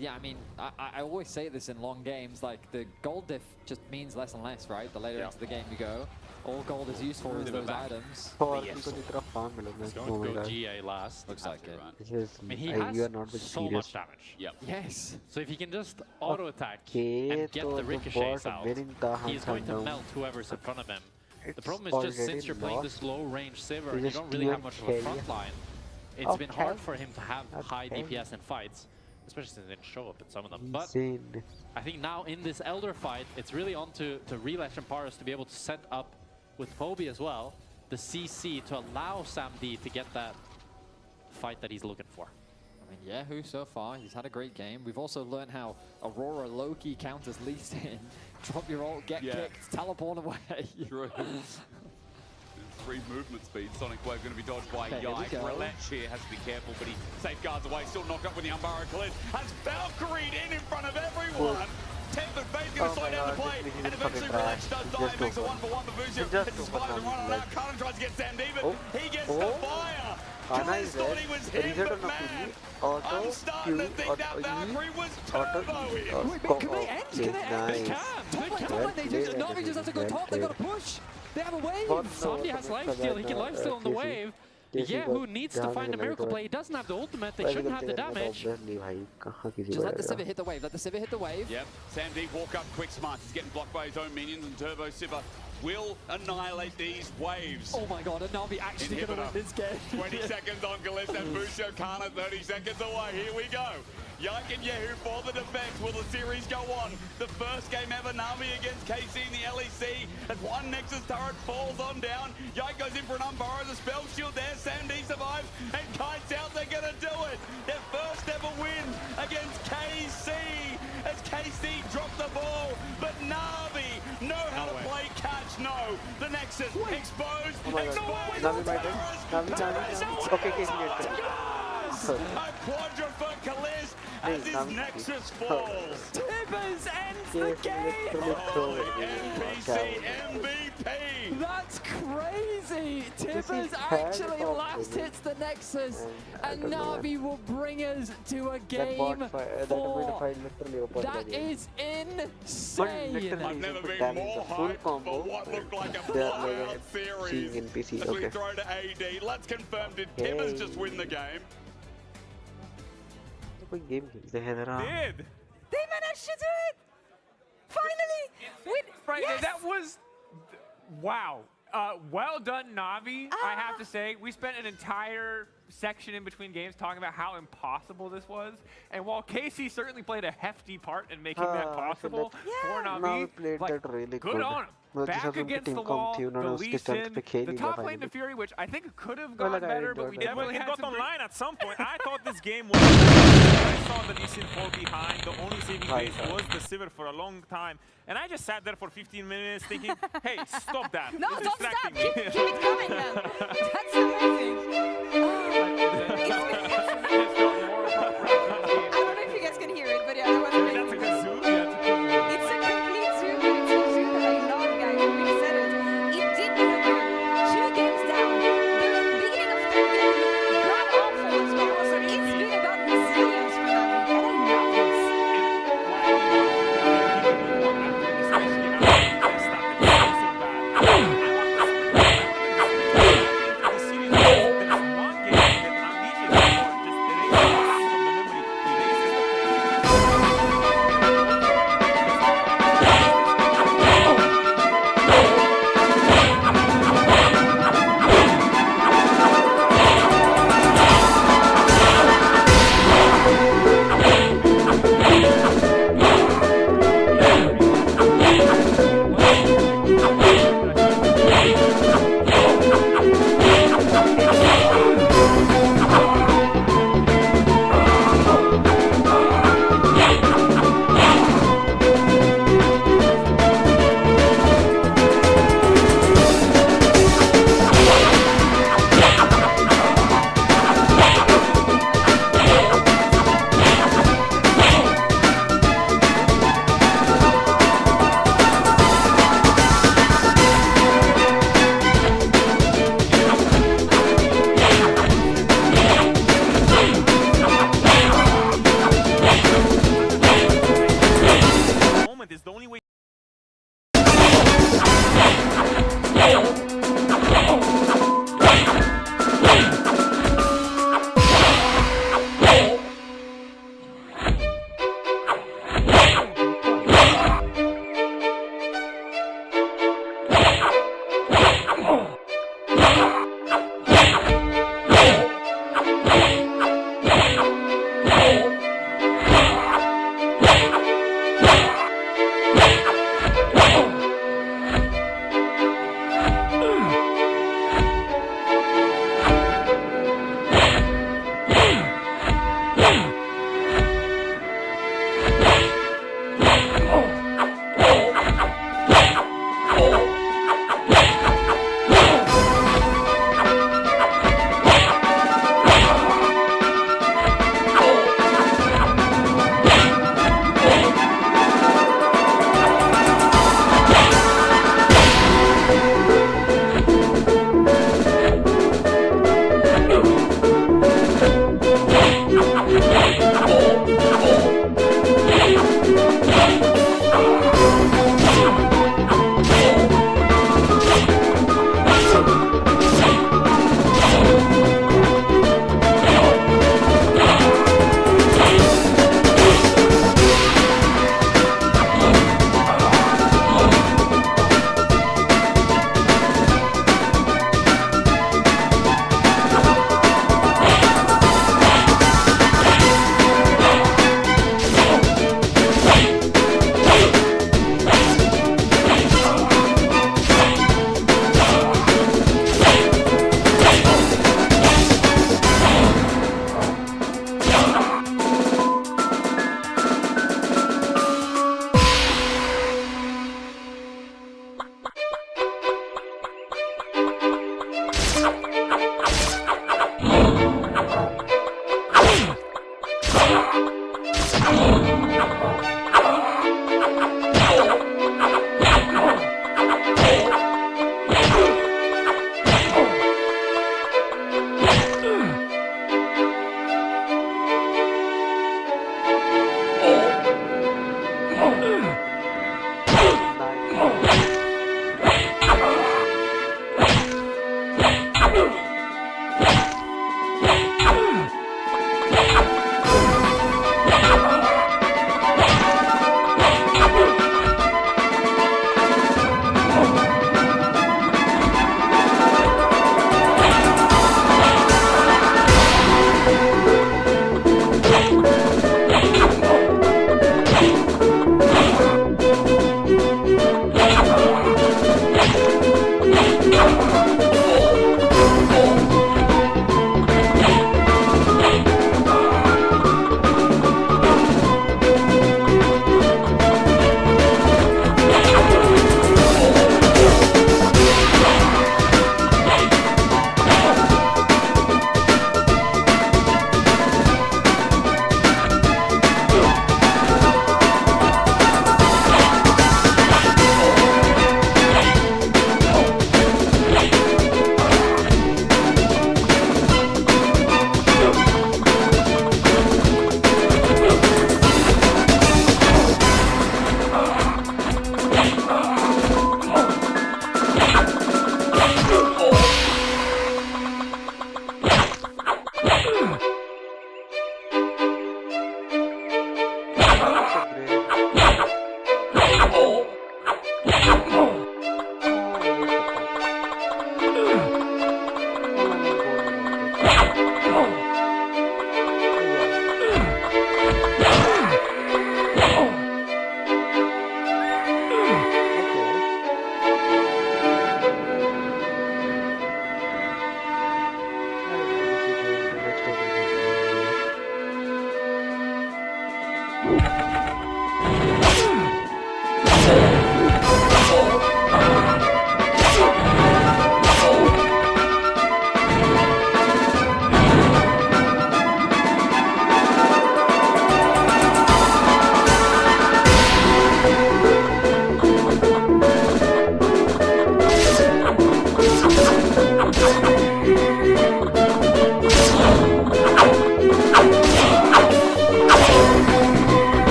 Yeah, I mean, I always say this in long games, like the gold diff just means less and less, right? The later into the game you go, all gold is useful as those items. He's going to go GA last. Looks like it. I mean, he has so much damage. Yep. Yes. So if he can just auto-attack and get the ricochets out, he's going to melt whoever's in front of him. The problem is just since you're playing this low-range Sivir and you don't really have much of a front line, it's been hard for him to have high DPS in fights. Especially since they didn't show up in some of them. But I think now in this Elder fight, it's really on to Relech and Paris to be able to set up with Poby as well, the CC to allow Sam D to get that fight that he's looking for. I mean, Yehu so far, he's had a great game. We've also learned how Aurora low-key counters Lee Sin. Drop your ult, get kicked, teleport away. True. 3 movement speed. Sonic Wave going to be dodged by Yike. Relech here has to be careful, but he safeguards away. Still knocked up with the Umbara cleared. Has Valkyried in front of everyone. Tempered Fate's going to slow down the play, and eventually Relech does die. Makes a 1-for-1 for Vusio. It's his fire and running out. Carden tries to get Sam D, but he gets the fire. Kaliz thought he was him, but man, I'm starting to think that Valkyrie was turbo-ing. Wait, can they end? Can they end? They can. They just, Navi just has to go top. They got to push. They have a wave. Somebody has lifesteal. He can lifesteal on the wave. Yeah, who needs to find a miracle play? He doesn't have the ultimate. They shouldn't have the damage. Just let the Sivir hit the wave. Let the Sivir hit the wave. Yep. Sam D walk up quick smart. He's getting blocked by his own minions, and Turbo Sivir will annihilate these waves. Oh my god, and Navi actually going to win this game. 20 seconds on Kalista and Vusio Kana 30 seconds away. Here we go. Yike and Yehu for the defense. Will the series go on? The first game ever, Navi against KC in the LEC. As one Nexus turret falls on down. Yike goes in for an Umbara. The spell shield there. Sam D survives and kites out. They're going to do it. Their first ever win against KC. As KC drop the ball. But Navi know how to play catch. No. The Nexus exposed. Exposed. Navi. Okay, KC. A quadra for Kaliz as his Nexus falls. Tibbers ends the game! NPC MVP! That's crazy! Tibbers actually last hits the Nexus, and Navi will bring us to a game 4. That is insane! I've never been more hyped for what looked like a blowout series. As we throw to AD, let's confirm, did Tibbers just win the game? कोई game खेलते हैं जरा They managed to do it! Finally! Right, yes! that was wow. Well done, Navi, I have to say. We spent an entire section in between games talking about how impossible this was. And while KC certainly played a hefty part in making that possible for Navi, like, really good on him. Back against the wall, the Lee Sin, the top lane to Fury, which I think could have gone better, but we definitely had got some online at some point. I thought this game was... I saw the Lee Sin fall behind. The only saving grace was the Sivir for a long time. And I just sat there for 15 minutes thinking, hey, stop that. No, it's don't stop. distracting Keep me. it coming then. That's amazing. I don't know if you guys can hear it, but yeah, that was amazing. That's a good zoom. Yeah, It's a complete zoom, but it's a zoom that I love, guys. We said it. It did look good. 2 games down. The beginning of 3rd game looked god-awful as well. So it's been about resilience for them. And I love this.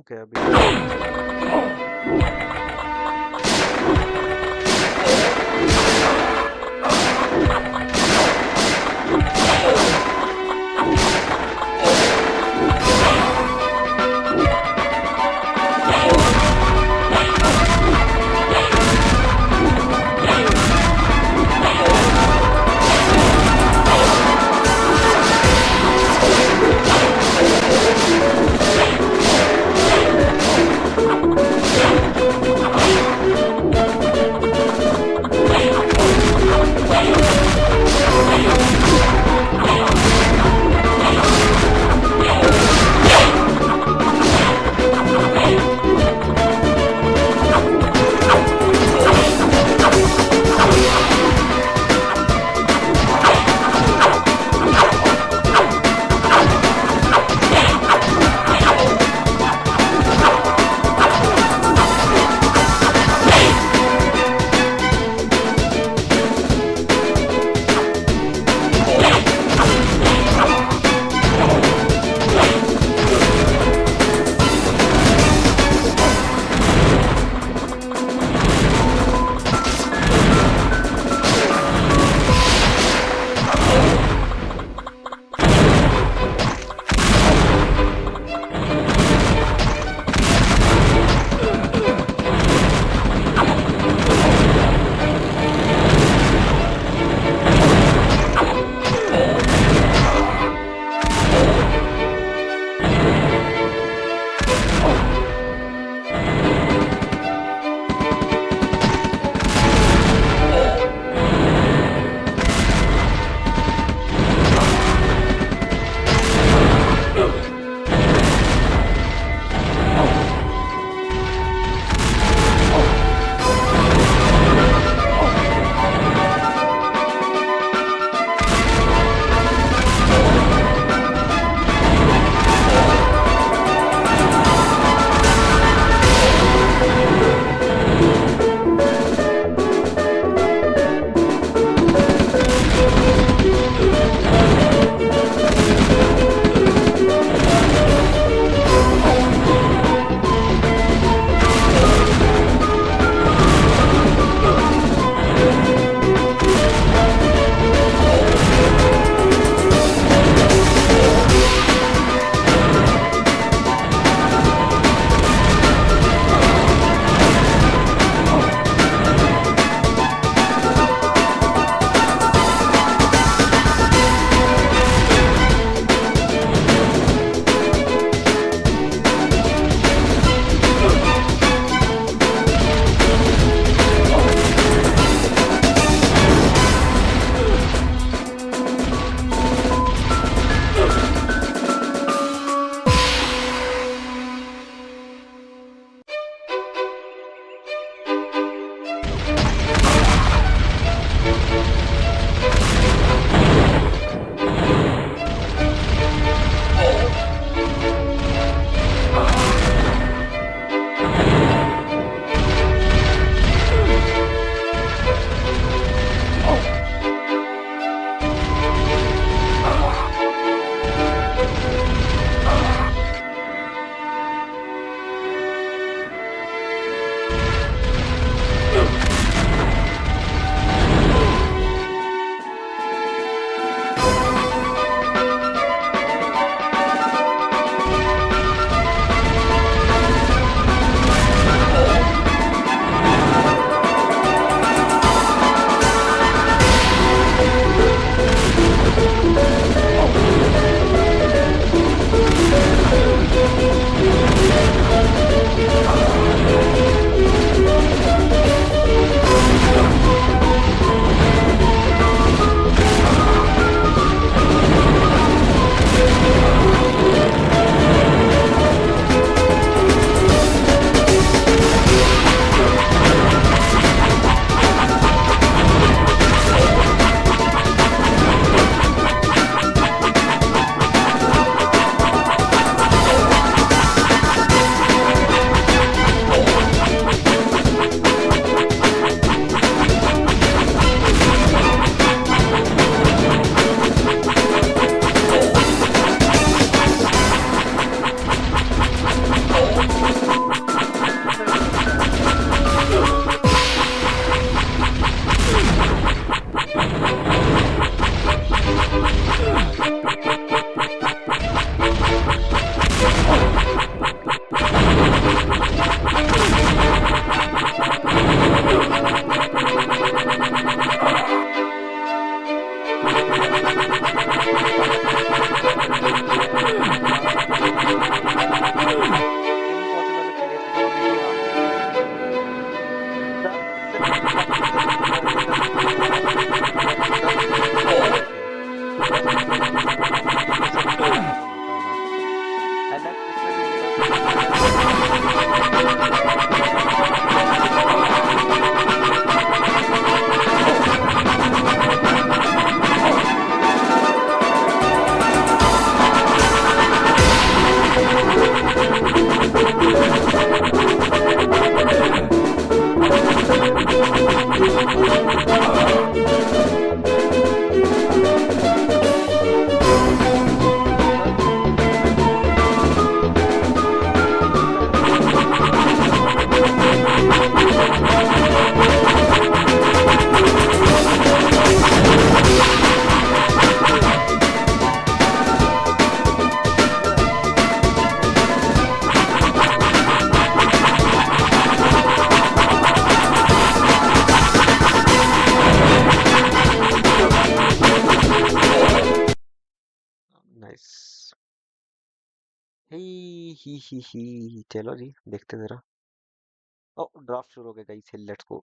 Okay, अभी nice he चलो जी देखते हैं जरा ओ draft शुरू हो गया guys let's go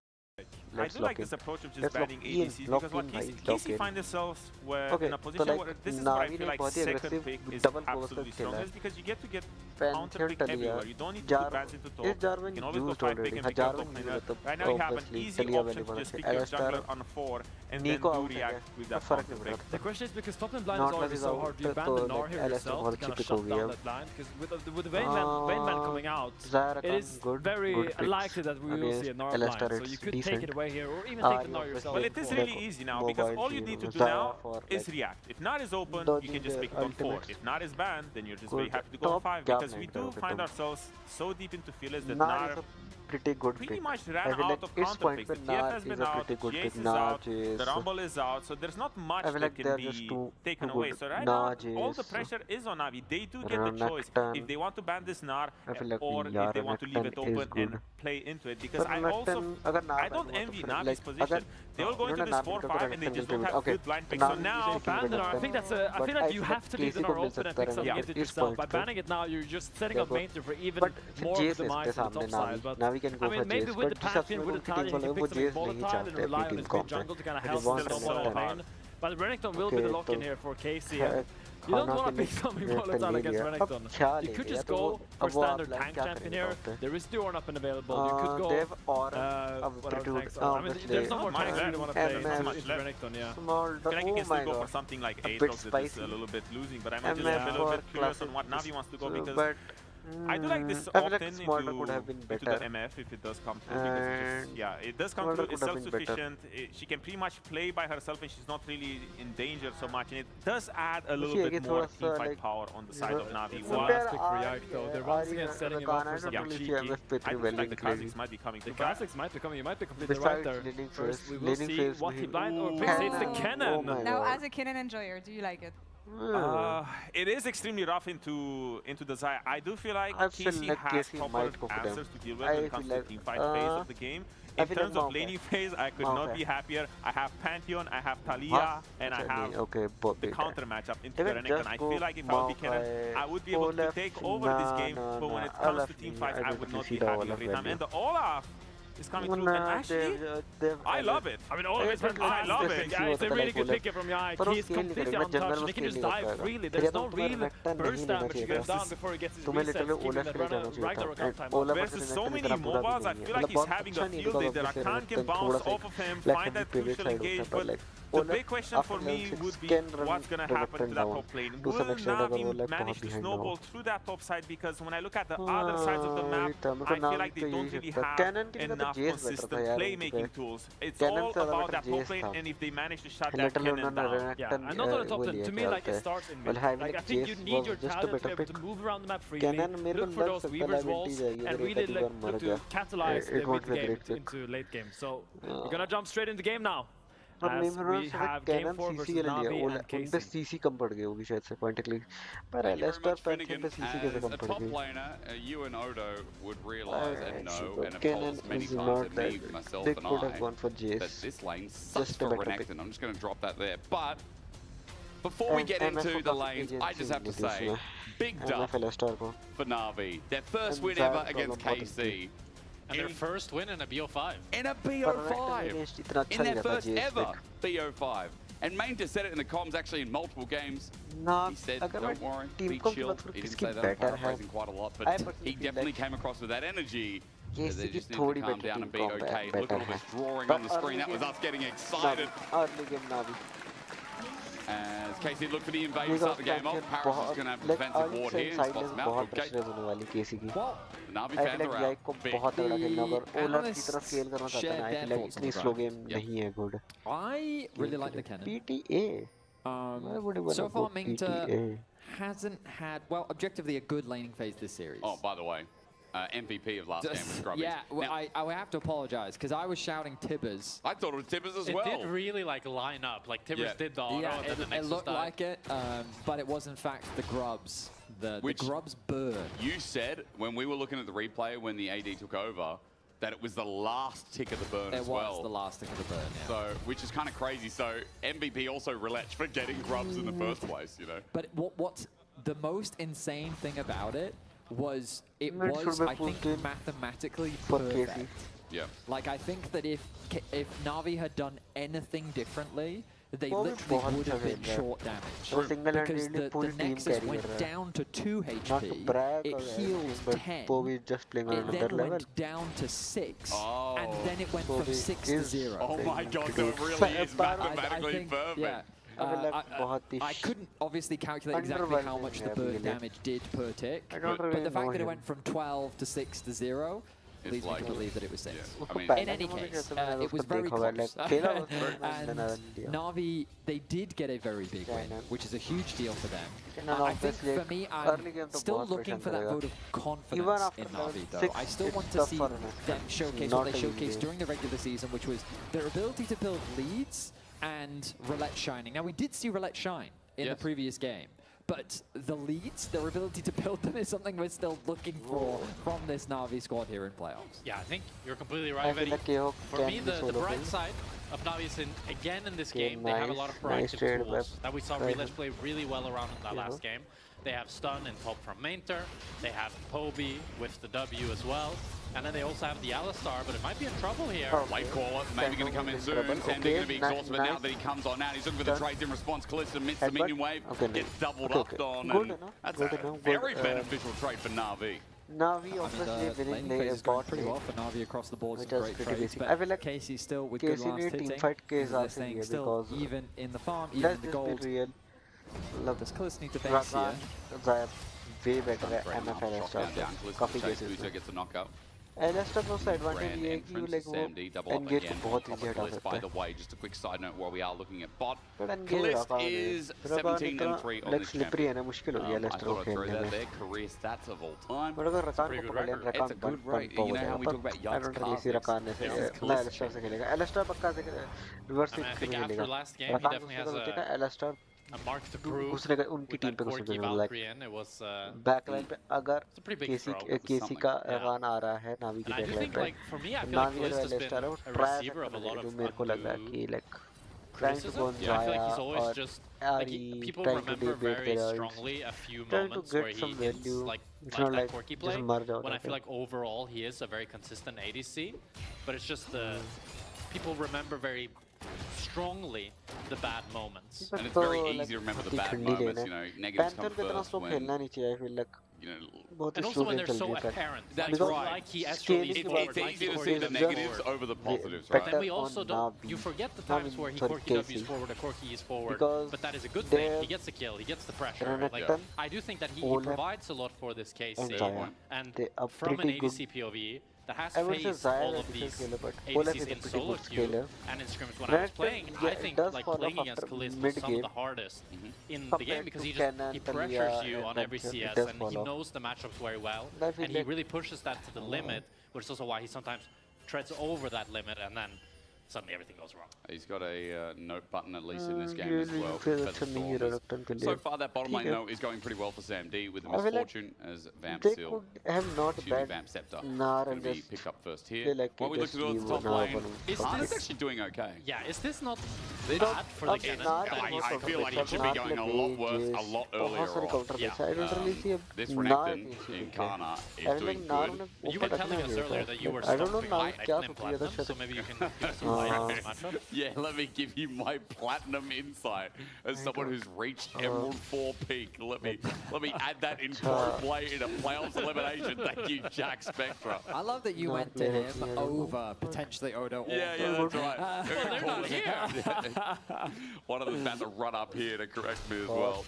I do like this approach of just banning ADCs because what KC find themselves where in a position where this is where I feel like second pick is absolutely strongest because you get to get counter pick everywhere. You don't need to put bans into top. You can always go find pick and pick your top laner. Right now you have an easy option to just pick your jungler on 4 and then do react with that counter pick. The question is because top lane blind is always so hard. Do you ban the Gnar here yourself to kind of shut down that blind? Because with the Vayne man coming out, it is very likely that we will see a Gnar blind. So you could take it away here or even take the Gnar yourself. Well, it is really easy now because all you need to do now is react. If Gnar is open, you can just pick it on 4. If Gnar is banned, then you're just very happy to go on 5 because we do find ourselves so deep into feelers that Gnar pretty much ran out of counter picks. The TF has been out, the Jace is out, the Rumble is out, so there's not much that can be taken away. So right now, all the pressure is on Navi. They do get the choice if they want to ban this Gnar or if they want to leave it open and play into it. Because I don't envy Navi's position. They all go into this 4-5 and they just don't have good blind picks. So now, ban the Gnar. I feel like you have to leave the Gnar open and pick some games it yourself. By banning it now, you're just setting up main for even more of the demise on the top side. But I mean, maybe with the Pantheon, with the Italian, you can pick something volatile and rely on his good jungle to kind of help the main. But Renekton will be the lock-in here for KC. You don't want to pick something volatile against Renekton. You could just go for standard tank champion here. There is Duorn up and available. You could go. I mean, there's no more tanks you want to play into Renekton, yeah. I feel like you can still go for something like Aatrox that is a little bit losing, but I'm just a little bit curious on what Navi wants to go because I do like this opt-in into the MF if it does come through because it's just, it does come through, it's self-sufficient, she can pretty much play by herself and she's not really in danger so much, and it does add a little bit more teamfight power on the side of Navi. Fantastic react though, they're once again setting him up for something cheeky. I do feel like the Kha'Zix might be coming. The Kha'Zix might be coming, you might be completely right there. First we will see what he blind or picks. It's the Kennen! Now as a Kennen enjoyer, do you like it? It is extremely rough into the Xayah. I do feel like KC has proper answers to deal with when it comes to the teamfight phase of the game. In terms of laning phase, I could not be happier. I have Pantheon, I have Talia, and I have the counter matchup into the Renekton. I feel like if I would be Kennen, I would be able to take over this game, but when it comes to teamfights, I would not be happy every time. And the Olaf is coming through, and actually, I love it. I mean, all of it's I love it. Yeah, it's a really good pick from Yai. He's completely untouched. He can just dive freely. There's no real burst damage to get down before he gets his reset, keeping the Ragnarok uptime. Versus so many mobiles, I feel like he's having a field day. The Rakan can bounce off of him, find that crucial engage, but the big question for me would be what's going to happen to that top lane. Will Navi manage to snowball through that top side? Because when I look at the other sides of the map, I feel like they don't really have enough consistent playmaking tools. It's all about that top lane, and if they manage to shut that Kennen down. Yeah, and not on the top lane. To me, like, it starts in mid. Like, I think you need your talent to be able to move around the map freely, look for those Weaver's walls, and really look to catalyze the mid game into late game. So, we're gonna jump straight into the game now. As we have game 4 versus Navi and KC. CC कम पड़ गई होगी शायद से पॉइंटली पर Lester Pantheon पे CC कैसे कम पड़ गई you and Odo would realize and know, and of course many times and me, myself and I, that this lane sucks for Renekton. I'm just going to drop that there. But before we get into the lanes, I just have to say, big dub for Navi. Their first win ever against KC. And their first win in a BO5. In a BO5! In their first ever BO5. And Mainter said it in the comms actually in multiple games. He said, don't worry, be chill. He didn't say that, I'm paraphrasing quite a lot, but he definitely came across with that energy. They just need to calm down and be okay. Look at all this drawing on the screen, that was us getting excited. As KC look for the invasion to start the game off, Paris is going to have a defensive ward here and spots him out. Okay. The Navi fans are out. Big. I really like the cannon. PTA. So far, Mainter hasn't had, well, objectively a good laning phase this series. Oh, by the way, MVP of last game was Grubby. Yeah, well, I would have to apologize because I was shouting Tibbers. I thought it was Tibbers as well. It did really like line up. Like Tibbers did the auto. Yeah, and then the it looked like it, but it was in fact the Grubs. The Grubs burn. You said when we were looking at the replay when the AD took over that it was the last tick of the burn as well. It was the last tick of the burn, yeah. So, which is kind of crazy. So MVP also reletched for getting Grubs in the first place, you know. But what's the most insane thing about it was I think, mathematically perfect. Yeah. Like, I think that if Navi had done anything differently, they literally would have been short damage. Because the Nexus went down to 2 HP, it healed 10, it then went down to 6, and then it went from 6 to 0. Oh my god, so it really is mathematically perfect. Yeah. I couldn't obviously calculate exactly how much the burn damage did per tick, but the fact that it went from 12 to 6 to 0 leads me to believe that it was 6. Yeah. I mean, in any case, it was very close. And Navi, they did get a very big win, which is a huge deal for them. I think for me, I'm still looking for that vote of confidence in Navi, though. I still want to see them showcase what they showcased during the regular season, which was their ability to build leads and Roulette shining. Now, we did see Roulette shine in the previous game, but the leads, their ability to build them, is something we're still looking for from this Navi squad here in playoffs. Yeah, I think you're completely right, Eddie. For me, the bright side of Navi is again in this game, they have a lot of proactive tools that we saw Relais play really well around in that last game. They have stun and top from Mainter, they have Poby with the W as well, and then they also have the Alistar, but it might be in trouble here. Late caller, maybe going to come in soon. Sandy going to be exhausted, but now that he comes on out, he's looking for the trades in response. Kalista missed the minion wave, gets doubled up on, and that's a very beneficial trade for Navi. Navi obviously winning lane is going pretty well for Navi across the board. Some great trades, but I feel like KC still with good last hitting. They're staying still even in the farm, even in the gold. Does Kalista need to base here? Way better at MF Alistar. Coffee cases. Gets a knockout. Alistar का उसका advantage ये है कि वो like वो engage बहुत easy हटा सकता है. By the way, just a quick side note while we are looking at bot. Kalista is 17 and 3 on this slippery है ना मुश्किल हो गया Alistar को खेलने में. Their career stats of all time. But अगर रकान को पकड़ लिया रकान it's a good rate. You know how we talk about yards. I don't really see रकान से ना Alistar से खेलेगा. Alistar पक्का से reverse से खेलेगा. रकान से Alistar a mark to prove उनकी टीम पे कुछ नहीं like बैकलाइन पे अगर केसी का रन आ रहा है नावी की बैकलाइन पे नावी का Alistar है वो ट्राई जो मेरे को लग रहा है कि like trying to go Zaya or Ari trying to debate their trying to get some value. It's not like just merge out. When I feel like overall he is a very consistent ADC, but it's just the people remember very strongly the bad moments. And it's very easy to remember the bad moments, you know, negatives come first when, you know, and also when they're so apparent. That's right. Like he actually it's easy to see the negatives over the positives, right? But then we also don't, you forget the times where he Corki W's forward or Corki is forward, but that is a good thing. He gets the kill, he gets the pressure. Like, I do think that he provides a lot for this KC, and from an ADC POV, that has faced all of these ADCs in solo queue and in scrims. When I was playing, I think like playing against Kalista was some of the hardest in the game because he pressures you on every CS and he knows the matchups very well and he really pushes that to the limit, which is also why he sometimes treads over that limit and then suddenly everything goes wrong. He's got a note button at least in this game as well. So far, that bottom lane note is going pretty well for Sam D with the misfortune as Vamp Seal. Vamp Scepter going to be picked up first here. While we look to the top lane, is this actually doing okay? Yeah, is this not bad for the Ganon? I feel like it should be going a lot worse, a lot earlier on. Yeah. This Renekton in Kana is doing good. You were telling us earlier that you were stuck in Platinum, so maybe you can give us some light on this matchup. Yeah, let me give you my Platinum insight as someone who's reached Emerald 4 peak. Let me add that in pro play in a playoffs elimination. Thank you, Jack Spectra. I love that you went to him over potentially Odo. Yeah, that's right. They're not here. One of them's about to run up here to correct me as well.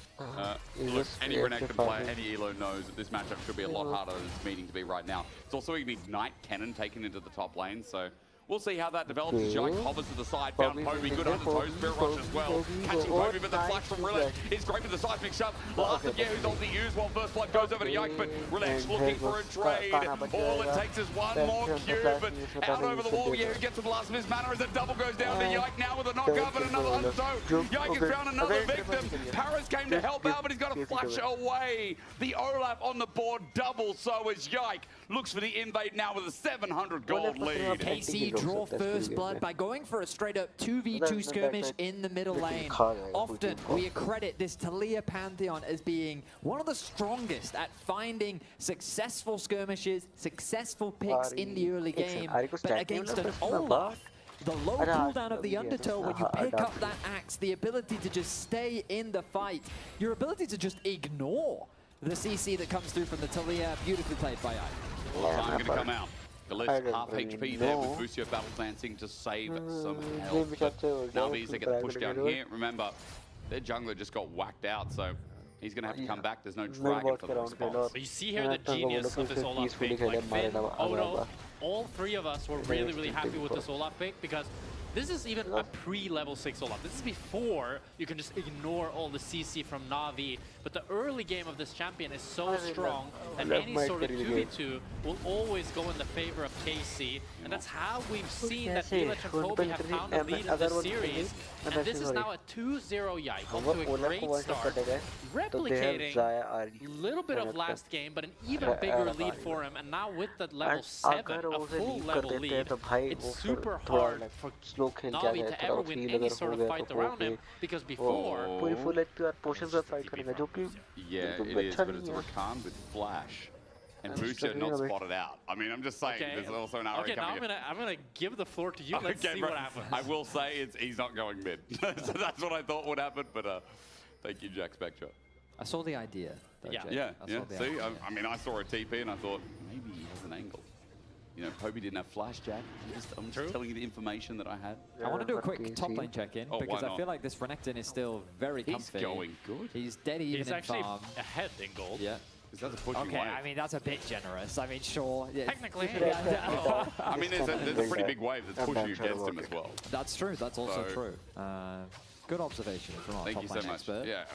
Look, any Renekton player, any Elo knows that this matchup should be a lot harder than it's meaning to be right now. It's also going to be Ignite Cannon taken into the top lane, so we'll see how that develops. Jike hovers to the side, found Povey, good under toe, Spirit Rush as well. Catching Povey, but the flash from Rillet is great with the seismic shove. Last of who's on the use while first blood goes over to Yike, but Rillet's looking for a trade. All it takes is one more cube, but out over the wall, who gets to the last of his mana as a double goes down to Yike now with a knockout, but another under toe. Yike has found another victim. Paris came to help out, but he's got to flash away. The Olaf on the board, double, so is Yike. Looks for the invade now with a 700 gold lead. KC draw first blood by going for a straight-up 2v2 skirmish in the middle lane. Often we accredit this Taliyah Pantheon as being one of the strongest at finding successful skirmishes, successful picks in the early game, but against an Olaf, the low cooldown of the Undertow, when you pick up that axe, the ability to just stay in the fight, your ability to just ignore the CC that comes through from the Taliyah, beautifully played by Ike. Time going to come out. The list half HP there with Busio battle dancing to save some health. But NAVI they get the push down here. Remember, their jungler just got whacked out, so he's going to have to come back. There's no dragon for the response. But you see here the genius of this Olaf pick. Like Finn, Odo, all three of us were really, really happy with this Olaf pick because this is even a pre-level 6 Olaf. This is before you can just ignore all the CC from Navi. But the early game of this champion is so strong that any sort of 2v2 will always go in the favor of KC. And that's how we've seen that Elech and Kobe have found a lead in this series. And this is now a 2-0 Yike, off to a great start. Replicating a little bit of last game, but an even bigger lead for him. And now with that level 7, a full level lead, it's super hard for Navi to ever win any sort of fight around him, because before... Yeah, it is, but it's a Rakan with Flash. And Busio not spotted out. I mean, I'm just saying, there's also an RA coming now I'm gonna give the floor to you. Let's see what happens. I will say he's not going mid. So that's what I thought would happen, but thank you, Jack Spectra. I saw the idea. Though, yeah. See, I mean, I saw a TP and I thought, maybe he has an angle. You know, Kobe didn't have flash, Jack. I'm just telling you the information that I had. I want to do a quick top lane check-in because I feel like this Renekton is still very comfy. He's going good. He's dead even in farm. He's actually ahead in gold. Yeah. That's a pushing okay, wave. I mean, that's a bit generous. I mean, sure. Yeah. Technically. I mean, there's a pretty big wave that's pushing against him as well. That's true. That's also true. Good observation from our top lane expert. Yeah.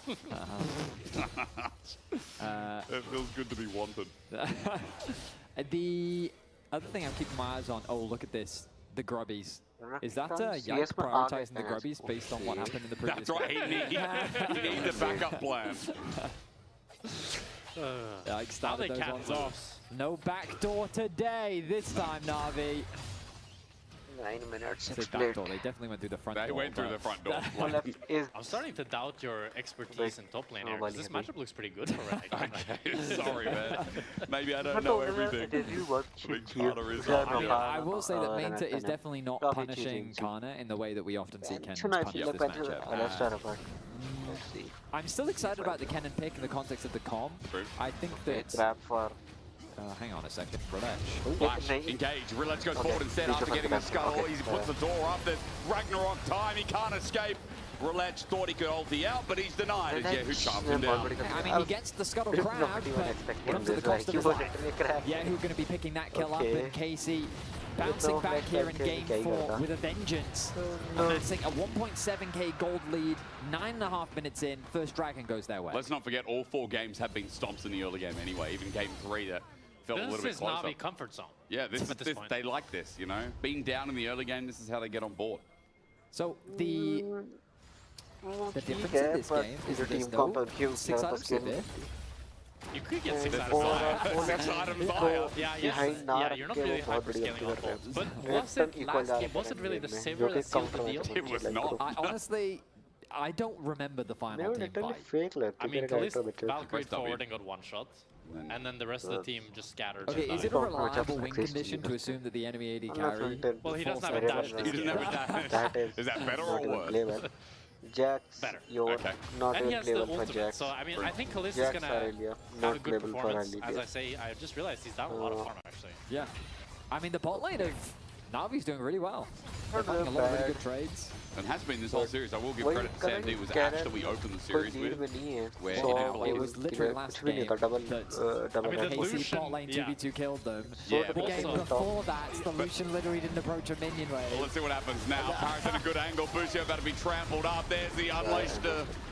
It feels good to be wanted. The other thing I'm keeping my eyes on, look at this, the grubbies. Is that Yike prioritizing the grubbies based on what happened in the previous That's right, he needs a backup plan. Yike started those ones off. No backdoor today, this time, Navi. 9 minutes. It's a backdoor. They definitely went through the front door. They went through the front door. I'm starting to doubt your expertise in top lane here. This matchup looks pretty good for okay, sorry, man. Maybe I don't know everything. I will say that Mainta is definitely not punishing Kana in the way that we often see Kennen punish this matchup. I'm still excited about the Kennen pick in the context of the comp. I think that... hang on a second, Rilech. Flash, engage. Rilech goes forward instead after getting the scuttle. He puts the door up. There's Ragnarok time. He can't escape. Rilech thought he could ulti out, but he's denied as Yehu charms him down. I mean, he gets the scuttle crowd, but comes at the cost of his life. Yehu going to be 9 that kill up, and KC bouncing back here in game 4 with a vengeance. Amassing a 1.7k gold lead, 9.5 minutes in, first dragon goes their way. Let's not forget all 4 games have been stomps in the early game anyway, even game 3 that felt a little bit closer. This is Navi comfort zone. Yeah, they like this, you know? Being down in the early game, this is how they get on board. So the difference in this game is that there's no 6 items severe. You could get 6 items 6 items fire. Yeah, you're not really hyper-scaling on bolts. But was it last game? Was it really the Sivir that sealed the deal? It was not. Honestly, I don't remember the final team fight. I mean, Kalista Valkyrie forward and got 1 shot. And then the rest of the team just scattered. Okay, is it a reliable win condition to assume that the enemy AD carry? Well, he doesn't have a dash. He doesn't have a dash. Is that better or worse? Jax, better. You're not and even playable for Jax. So, I mean, I think Kalista's going to have a good performance. As I say, I just realized he's down a lot of farm, actually. Yeah. I mean, the bot lane of Navi's doing really well. They're making a lot of really good trades. And has been this whole series. I will give credit to Sam D. was actually we opened the series with. Where it was literally last game that KC bot lane 2v2 killed them. Yeah. The game before that, the Lucian literally didn't approach a minion wave. Well, let's see what happens now. Paris in a good angle. Busio about to be trampled up. There's the unleashed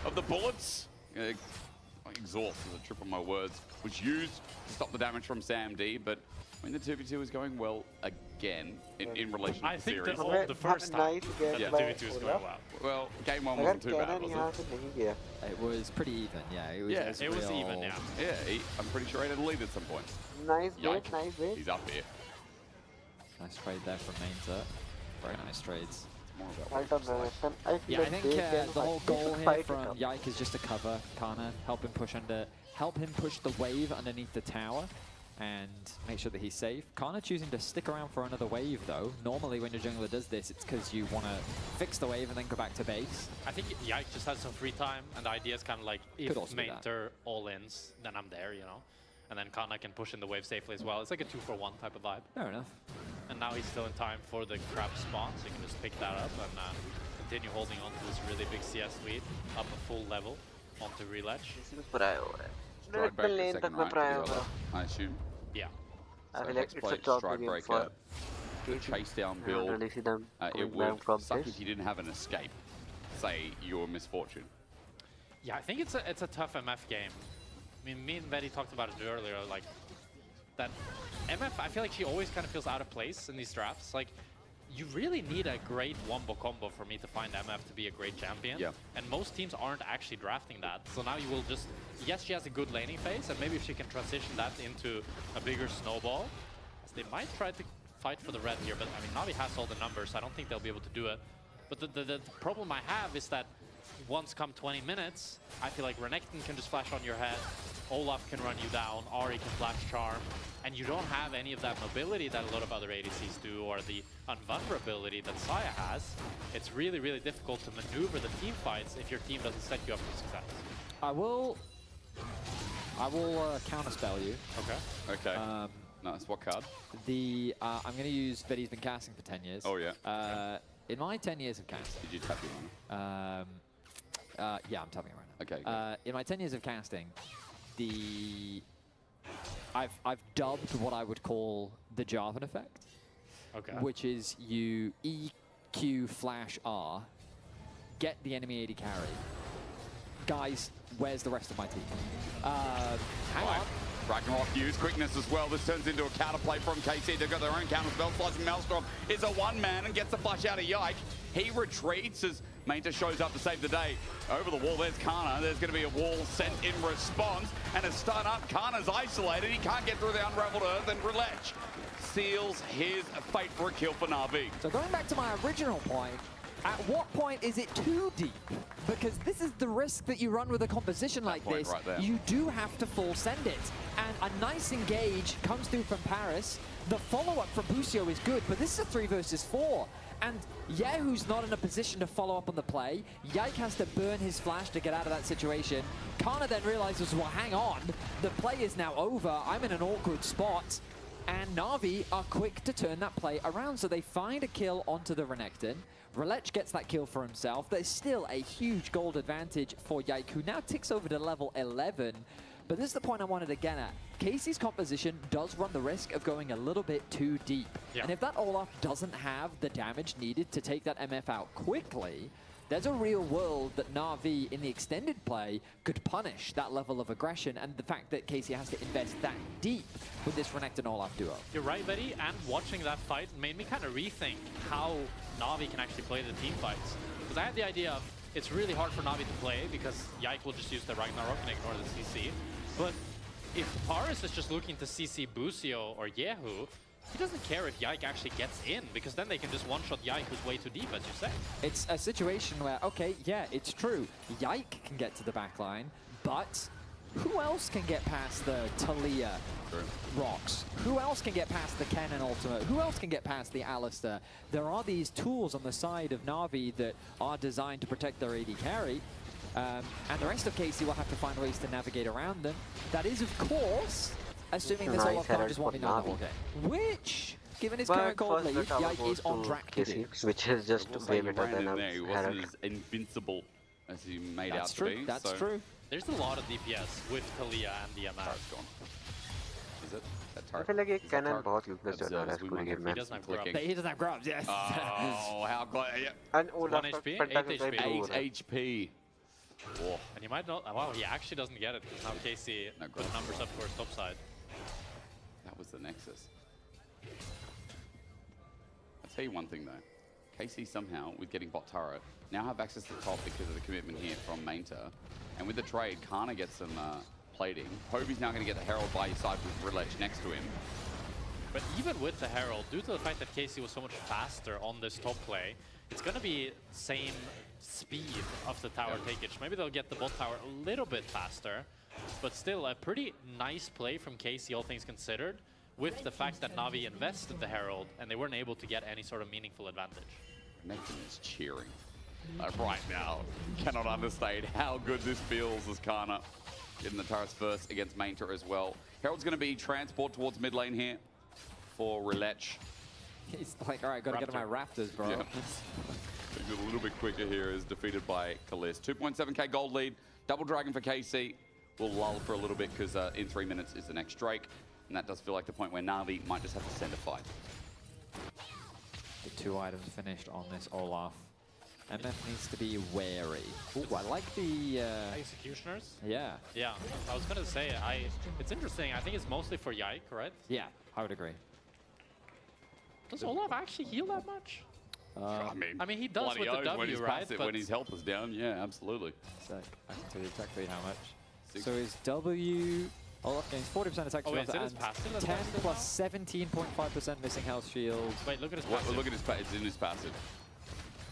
of the bullets. Exhaust is a trip on my words. Was used to stop the damage from Sam D, but I mean, the 2v2 is going well again in relation to the series. I think the first time that the 2v2 is going well. Well, game 1 wasn't too bad, was it? It was pretty even, yeah. It was even, yeah. Yeah, I'm pretty sure he had a lead at some point. Nice bait. He's up here. Nice trade there from Mainzer. Very nice trades. I think the whole goal here from Yike is just to cover Kana, help him push the wave underneath the tower, and make sure that he's safe. Kana choosing to stick around for another wave, though. Normally, when your jungler does this, it's because you want to fix the wave and then go back to base. I think Yike just has some free time, and the idea is kind of like, if Mainzer all-ins, then I'm there, you know? And then Kana can push in the wave safely as well. It's like a 2-for-1 type of vibe. Fair enough. And now he's still in time for the crab spawn, so you can just pick that up and continue holding on to this really big CS lead, up a full level onto Relatch. Strike breaker second right, I assume. Yeah. So Hexblade, strike breaker, chase down build. It would suck if you didn't have an escape. Say your misfortune. Yeah, I think it's a tough MF game. I mean, me and Betty talked about it earlier, like, that MF, I feel like she always kind of feels out of place in these drafts. Like, you really need a great wombo combo for me to find MF to be a great champion. Yeah. And most teams aren't actually drafting that. So now you will just, yes, she has a good laning phase, and maybe if she can transition that into a bigger snowball, they might try to fight for the red here, but I mean, Navi has all the numbers, so I don't think they'll be able to do it. But the problem I have is that once come 20 minutes, I feel like Renekton can just flash on your head, Olaf can run you down, Ahri can flash charm, and you don't have any of that mobility that a lot of other ADCs do, or the unvulnerability that Saya has. It's really, really difficult to maneuver the team fights if your team doesn't set you up for success. I will counterspell you. Okay. Nice. What card? I'm going to use Betty's been casting for 10 years. Oh, yeah. In my 10 years of casting... Did you tap your mana? Yeah, I'm tapping it right now. Okay. In my 10 years of casting, I've dubbed what I would call the Jarvan effect. Okay. Which is you EQ flash R, get the enemy AD carry. Guys, where's the rest of my team? Hang on. Ragnarok use quickness as well. This turns into a counterplay from KC. They've got their own counter spell. Slicing Maelstrom is a one-man and gets the flush out of Yike. He retreats as Mainta shows up to save the day. Over the wall, there's Kana. There's going to be a wall sent in response. And a stun up. Kana's isolated. He can't get through the unraveled earth. And Relatch seals his fate for a kill for Navi. So going back to my original point, at what point is it too deep? Because this is the risk that you run with a composition like this. Right, you do have to full send it. And a nice engage comes through from Paris. The follow-up from Busio is good, but this is a 3 versus 4. And Yehu's not in a position to follow up on the play. Yike has to burn his flash to get out of that situation. Kana then realizes, well, hang on. The play is now over. I'm in an awkward spot. And Navi are quick to turn that play around. So they find a kill onto the Renekton. Relatch gets that kill for himself. There's still a huge gold advantage for Yike, who now ticks over to level 11. But this is the point I wanted to get at. KC's composition does run the risk of going a little bit too deep. Yeah. And if that Olaf doesn't have the damage needed to take that MF out quickly, there's a real world that NAVI in the extended play could punish that level of aggression, and the fact that KC has to invest that deep with this Renekton Olaf duo. You're right, Betty, and watching that fight made me kind of rethink how NAVI can actually play the team fights. Because I had the idea of it's really hard for NAVI to play because Yike will just use the Ragnarok and ignore the CC. But if Paris is just looking to CC Busio or Yehu, he doesn't care if Yike actually gets in, because then they can just one-shot Yike who's way too deep, as you say. It's a situation where, okay, yeah, it's true. Yike can get to the backline, but who else can get past the Talia rocks? Who else can get past the Kennen ultimate? Who else can get past the Alistair? There are these tools on the side of Na'Vi that are designed to protect their AD carry, and the rest of KC will have to find ways to navigate around them. That is, of course, assuming this Olaf can't just 1v9 the whole game. Which, given his current gold lead, Yike is on track to do. Which is just way better than He wasn't as invincible as he made out to be. That's true. There's a lot of DPS with Talia and the Amat. Is it? I feel like a Kennen बहुत useless है ना पूरी game में. He doesn't have grubs. He doesn't have grubs, yes. Oh, how close. And Olaf 1 HP, 8 HP. Oh. And he might not. Wow, he actually doesn't get it because now KC put numbers up towards top side. That was the Nexus. I'll tell you one thing though. KC somehow, with getting bot turret, now have access to top because of the commitment here from Mainter. And with the trade, Kana gets some plating. Hobie's now going to get the Herald by his side with Rilech next to him. But even with the Herald, due to the fact that KC was so much faster on this top play, it's going to be same speed of the tower takeage. Maybe they'll get the bot tower a little bit faster, but still a pretty nice play from KC, all things considered, with the fact that Na'Vi invested the Herald and they weren't able to get any sort of meaningful advantage. Nathan is cheering right now. Cannot understate how good this feels as Kana getting the turrets first against Mainter as well. Herald's going to be transport towards mid lane here for Rilech. He's like, all right, got to get to my Raptors, bro. Yeah. A little bit quicker here is defeated by Kalis. 2.7k gold lead. Double Dragon for KC. We'll lull for a little bit because in 3 minutes is the next Drake. And that does feel like the point where Na'Vi might just have to send a fight. The 2 items finished on this Olaf. MF needs to be wary. Ooh, I like the... Executioners? Yeah. Yeah, I was going to say, it's interesting. I think it's mostly for Yike, right? Yeah, I would agree. Does Olaf actually heal that much? I mean, he does with the W, when he's right? Passive, when his health is down, yeah, absolutely. So I can tell you exactly how much. So his W... Olaf gains 40% attack speed and 10 plus 17.5% missing health shield. Wait, look at his passive. Look at his it's in his passive.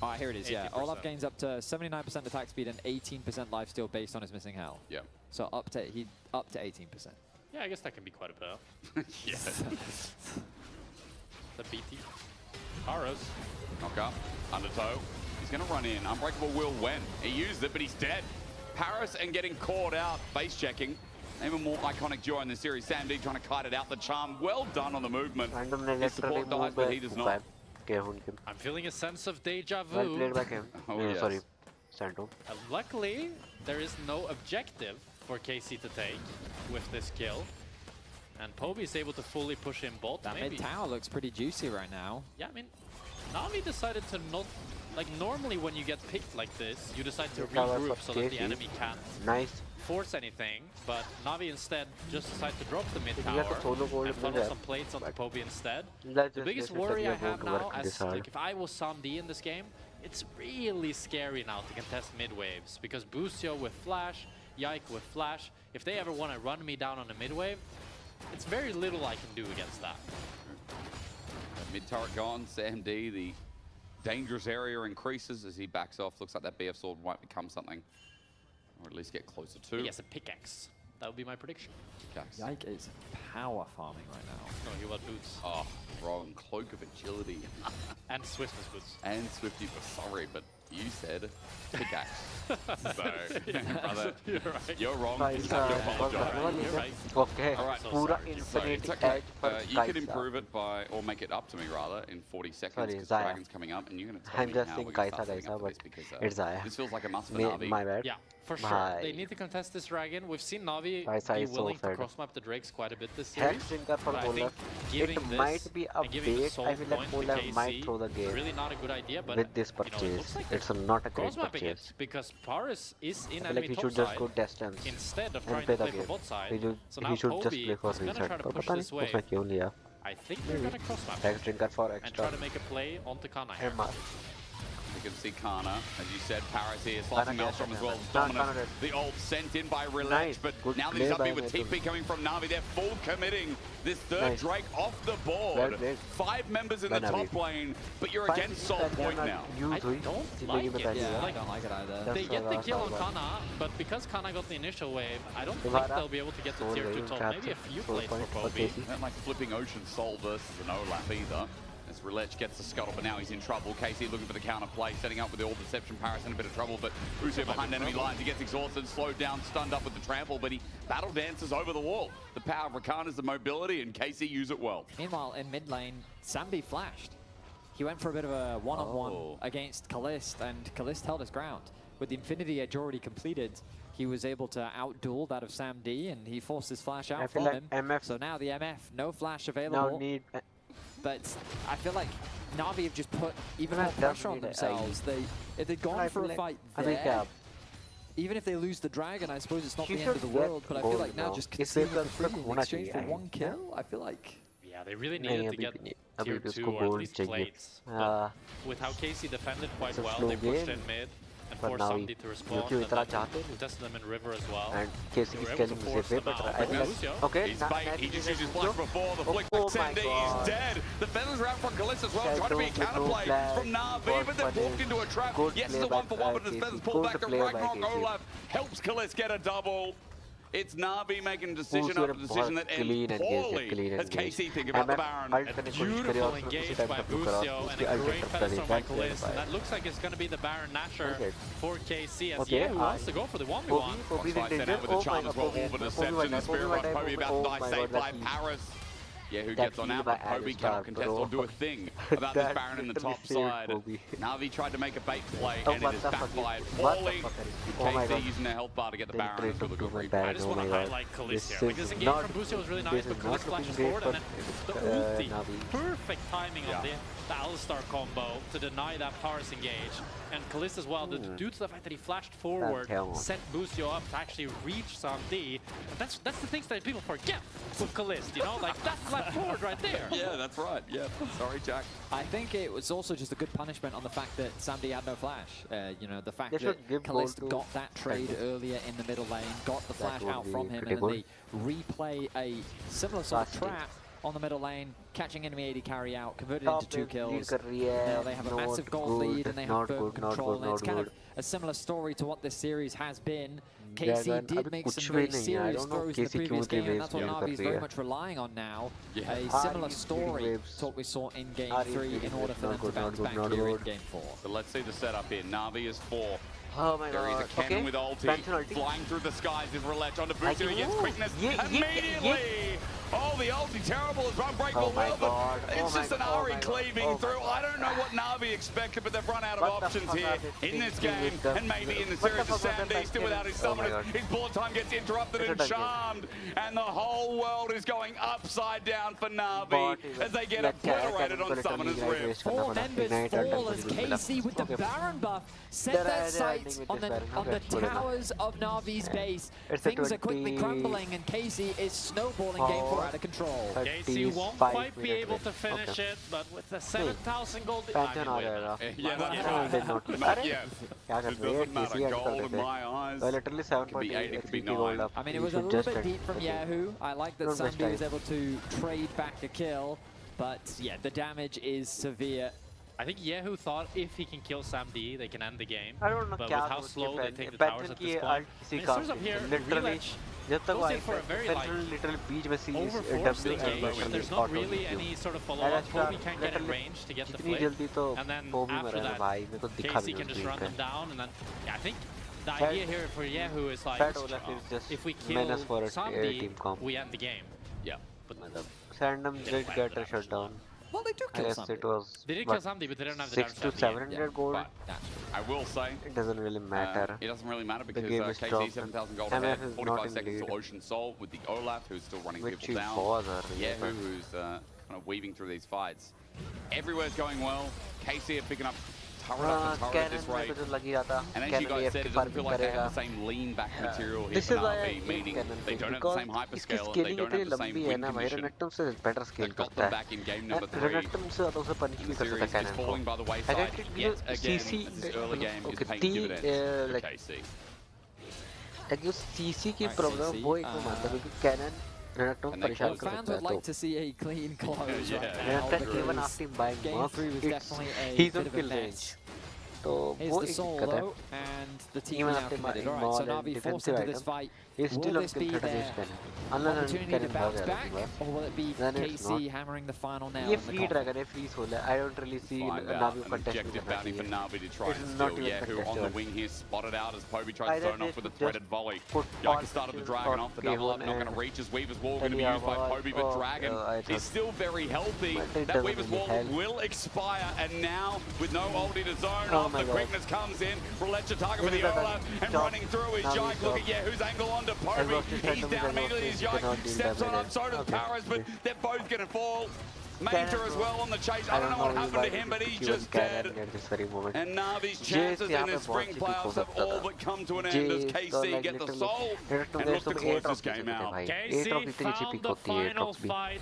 Ah, here it is, yeah. Olaf gains up to 79% attack speed and 18% lifesteal based on his missing health. Yeah. So up to 18%. Yeah, I guess that can be quite a bit. Yeah. The BT. Paros. Knock up. Undertow. He's going to run in. Unbreakable will win. He used it, but he's dead. Paris and getting caught out. Base checking. Even more iconic duo in the series. Sam D trying to kite it out. The charm. Well done on the movement. His support dies, but he does not. I'm feeling a sense of deja vu. Well played by him. Oh, yes. Sorry, Santo. Luckily, there is no objective for KC to take with this kill. And Poby is able to fully push in bot. That mid tower looks pretty juicy right now. Yeah, I mean, Na'Vi decided to not... Like, normally when you get picked like this, you decide to regroup so that the enemy can't force anything. But Na'Vi instead just decided to drop the mid tower and funnel some plates onto Poby instead. The biggest worry I have now, as like, if I was Sam D in this game, it's really scary now to contest mid waves. Because Busio with Flash, Yike with Flash, if they ever want to run me down on a mid wave, it's very little I can do against that. Mid turret gone. Sam D, the dangerous area increases as he backs off. Looks like that BF sword might become something, or at least get closer to. Yes, a pickaxe. That would be my prediction. Pickaxe. Yike is power farming right now. No, he wants boots. Oh, wrong. Cloak of agility. And swiftness boots. And Swifty, but sorry, but you said pickaxe. So, brother, you're wrong. You have to apologize. You're right. Okay. All right. Pura So it's okay. You can improve it by, or make it up to me rather, in 40 seconds because Dragon's coming up, and you're going to tell I'm me just how saying we're going to start Kaisa, setting up but this because it's Zaya. this feels like a must for Na'Vi. My bad. Yeah, for sure. They need to contest this Dragon. We've seen Na'Vi be willing to cross-map the Drakes quite a bit this series. For Olaf. It might be a bait. I feel like Olaf might throw the game really not a good idea, but with this purchase. It looks like It's It's not a great cross-mapping it purchase. because Paris is in I feel enemy like he top should just side go distance instead of and trying play to the play for game. bot side. So now He should just Kobe play for is gonna reset. try to But push pata this nahi, wave. उसमें क्यों लिया? I think they're gonna cross-map Thanks Drinker for and extra try to make a play onto Kana here. MR. You can see Kana, as you said, Paris here, slicing Maelstrom as well as dominant. The ult sent in by Relech, Nice. but Good now that play he's up by here with Nathan. TP coming from Navi, they're full committing this third Nice. Drake off the board. Well played. 5 members in By the Navi. top lane, but you're against Soul Point now. I don't like it. Yeah, I Like, don't like it either. That's they get the what kill I on thought. Kana, but because Kana got the initial wave, I don't think Ivara, they'll be able to get to Soul tier 2 wave, top. capture, Maybe a few Soul plays for point for Kobe. KC. Not like flipping Ocean Soul versus an Olaf either. As Relech gets the scuttle, but now he's in trouble. KC looking for the counter play, setting up with the All Deception. Paris in a bit of trouble, but Uso behind enemy lines. He gets exhausted, slowed down, stunned up with the trample, but he battle dances over the wall. The power of Rakan is the mobility, and KC use it well. Meanwhile, in mid lane, Sambi flashed. He went for a bit of a one-on-one against Kalist, and Kalist held his ground. With the Infinity Edge already completed, he was able to outduel that of Sam D, and he forced his flash out from him. MF So now the MF, no flash available. now need But I feel like Navi have just put even more pressure on themselves. If they'd gone for a fight there, even if they lose the dragon, I suppose it's not the end of the world. But I feel like now just conceding the free in exchange for 1 kill, I feel like. Yeah, they really needed to get tier 2 or at least plates. But with how KC defended quite well, they pushed in mid and forced somebody to respond. And tested them in river as well. And KC is getting way better. I think okay, he's bait. He just used his flash before the flick back Sandy. He's dead. The feathers are out from Kalist as well, trying to be a counterplay from Navi, but they've walked into a trap. Yes, it's a 1-for-1, but his feathers pulled back to Ragnarok. Olaf helps Kalist get a double. It's Navi making a decision after decision that ends poorly as KC think about the Baron. A beautiful engage by Busio and a great pedestal by Kalist. And that looks like it's going to be the Baron Nasher for KC as Yehu wants to go for the 1v1. Foxfire sent out with the charm as well, all but Deception, the Spirit Rush, Kobe about to die, saved by Paris. Yeah, who gets on out, but Kobe cannot contest or do a thing about this Baron in the top side. Navi tried to make a bait play, and it has backfired poorly. KC using their health bar to get the Baron into the good replay. I just want to highlight Kalist here. Like, this engage from Busio was really nice, but Kalist flashes forward, and then the ulti. Perfect timing on the Alistar combo to deny that Paris engage. And Kalist as well, due to the fact that he flashed forward, sent Busio up to actually reach Samdi. That's the things that people forget with Kalist, you know? Like, that's left forward right there. Yeah, that's right. Yeah, sorry, Jack. I think it was also just a good punishment on the fact that Samdi had no flash. You know, the fact that Kalist got that trade earlier in the middle lane, got the flash out from him, and then they replay a similar sort of trap on the middle lane, catching enemy AD carry out, converted into 2 kills. Now they have a massive gold lead and they have firm control. And it's kind of a similar story to what this series has been. KC did make some very serious throws in the previous game, and that's what Navi is very much relying on now. A similar story to what we saw in Game 3 in order for them to bounce back here in Game 4. So let's see the setup here. Navi is 4. Oh my god. There is a cannon with ulti, flying through the skies is Relech onto Busio. He gets quickness immediately. Oh, the ulti terrible as Unbreakable will, but it's just an Ari cleaving through. I don't know what Navi expected, but they've run out of options here in this game, and maybe in the series of Sandy, still without his summoners. His bullet time gets interrupted and charmed, and the whole world is going upside down for Navi as they get obliterated on Summoner's Rift. 4 members fall as KC with the Baron buff set their sights on the towers of Navi's base. Things are quickly crumbling, and KC is snowballing Game 4 out of control. KC won't quite be able to finish it, but with the 7,000 gold... Not yet. It doesn't matter. Gold in my eyes. Literally 7.8. Could be 8, it could be 9. I mean, it was a little bit deep from Yahoo. I like that Sandy was able to trade back a kill, but yeah, the damage is severe. I think Yehu thought if he can kill Sam D, they can end the game. I don't know. But with how slow they take the towers at this point. Up here, Relech goes in for a very like over 4 game where there's not really any sort of follow-up. Kobe can't get in range to get the flip. And then after that, KC can just run them down. And then, yeah, I think the idea here for Yehu is like, if we kill Sam D, we end the game. Yeah. But Sandom did get a shutdown. Well, they do kill somebody. They did kill somebody, but they don't have the damage. 600 to 700 gold. I will say it doesn't really matter. It doesn't really matter because KC 7,000 gold ahead, 45 seconds to Ocean Soul with the Olaf, who's still running people down. Yehu, who's kind of weaving through these fights. Everywhere's going well. KC are picking up turret after turret at this rate. And as you guys said, it doesn't feel like they have the same lean back material here for NAVI, meaning they don't have the same hyperscale and they don't have the same win condition. That got them back in game number 3. And the series is falling by the wayside yet again. This early game is paying dividends for KC. CC की problem वो एक वो मानता है क्योंकि cannon रेनेक्टॉन परेशान कर सकता है तो fans would like to see a clean close Yeah. right now. Renekton even after him buying Game Mark, 3 was definitely a he's bit on of a kill mess. range. तो Here's वो the एक solo, दिक्कत है. and the team Even now after committed. buying Alright, so Maul and Navi forced defensive into this items, fight. he's Will still on this kill be threat their against Cannon. Unless opportunity to Cannon भाग bounce जाता back, है. or will it be Then it's KC not. hammering the final nail ये in the free coffin? dragon है, free soul है. I don't really see Find out Navi an contesting objective करना bounty for चाहिए. Navi to try It's and not steal. even Yeah, who on the contested. wing here spotted out as Poby tries to Either zone off with a they threaded just volley. put Yike all started the skills dragon on off, the double up, K1 not going to and reach as Weaver's Wall going to be used by Poby, but Dragon is still very healthy. But it That doesn't Weaver's really Wall help. will expire, and now with no ulti to zone Oh off, my the God. quickness comes in. Roulette target for This the is a Ola, and job. running through is Now Yike. he's Look job. at who's angle onto Poby. Exhausted He's Phantom down is immediately as exhausted. He cannot Yike deal steps on damage. up, so does Okay. Paras, but they're both going to fall. Major Cannon as bro. well on the chase. I don't know what happened to him, but he's just dead. At this very moment. And Navi's Jace chances यहाँ in पे his spring बहुत playoffs cheapy have हो all सकता but come to an था. end as Jace KC तो like get the literally soul Renekton and गए look तो to 8 close drop this game थे out. भाई. 8 KC drop इतनी cheapy found the होती है 8 final drops भी. fight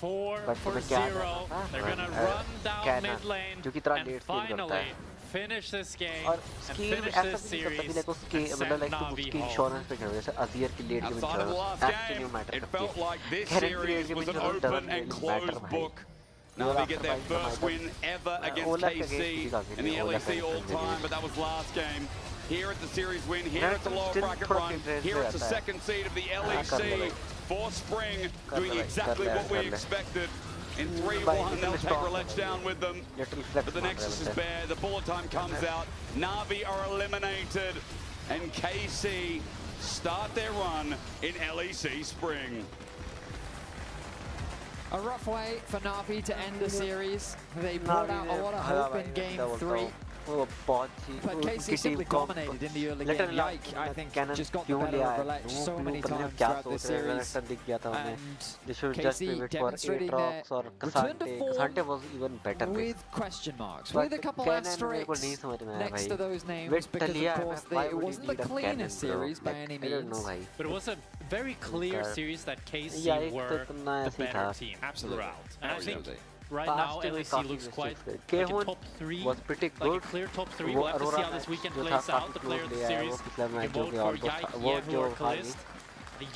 4 But for तुम्हें क्या 0. करना? They're gonna run down Cannon, mid lane जो कि इतना and late kill करता finally है. finish this game और and स्किल finish ऐसा this भी नहीं करता कि series लाइक उसके and मतलब send लाइक तुम Navi उसकी home. इंश्योरेंस पे करो जैसे अज़ियर की late game Outside of the insurance last actually game, matter it करती felt है. like this Current series game was an insurance open doesn't and really closed matter, भाई. book. Navi get their after first fighting win ever against Olaf KC against in the Olaf LEC all against time, but that was last game. Here at the series win, here at the Renekton lower still bracket थोड़ा run, interest here at the रहता है. second seed of the कर लो. LEC for Spring, कर doing ले भाई, exactly कर ले, what we कर ले. expected. In भाई, 3-1, they'll little take strong. Roulette down with them. Little flex But the मार Nexus रहे is हैं. bare, the bullet time comes out. Navi are eliminated, and KC start their run in LEC Spring. A rough way for Navi to end the series. They brought out a lot of hope in game 3. वो बहुत ही But उनकी KC simply team को dominated in the early Letter game. last Yike, I think, Cannon just got the क्यों better लिया of है? Roulette वो so many पता नहीं times क्या throughout सोच this रहे हैं, series. Renekton दिख गया था उन्हें. And They should just KC pivot for demonstrating Aatrox or return to Kasante. form Kasante was even better pick. with question marks, But with a couple Cannon मेरे को asterisks नहीं समझ में आया next भाई. to those names, With because Talia, of course why it would wasn't you the need a cleanest Cannon, bro? series by Like, any I don't know means. भाई. But it was a very clear Sure. series that KC Yeah, एक were तो इतना the ऐसे ही better था. team Absolutely. throughout. And I think Absolutely. right Past now में LEC काफी looks quite mistakes like थे. a K1 top 3, was pretty like a good. clear top 3. वो We'll have to see Aurora how this match weekend जो plays था out, काफी the player close of the ले आया series. वो पिछला You match can जो vote कि for almost Yike, वो Yehu, जो or हार गई. Kalist.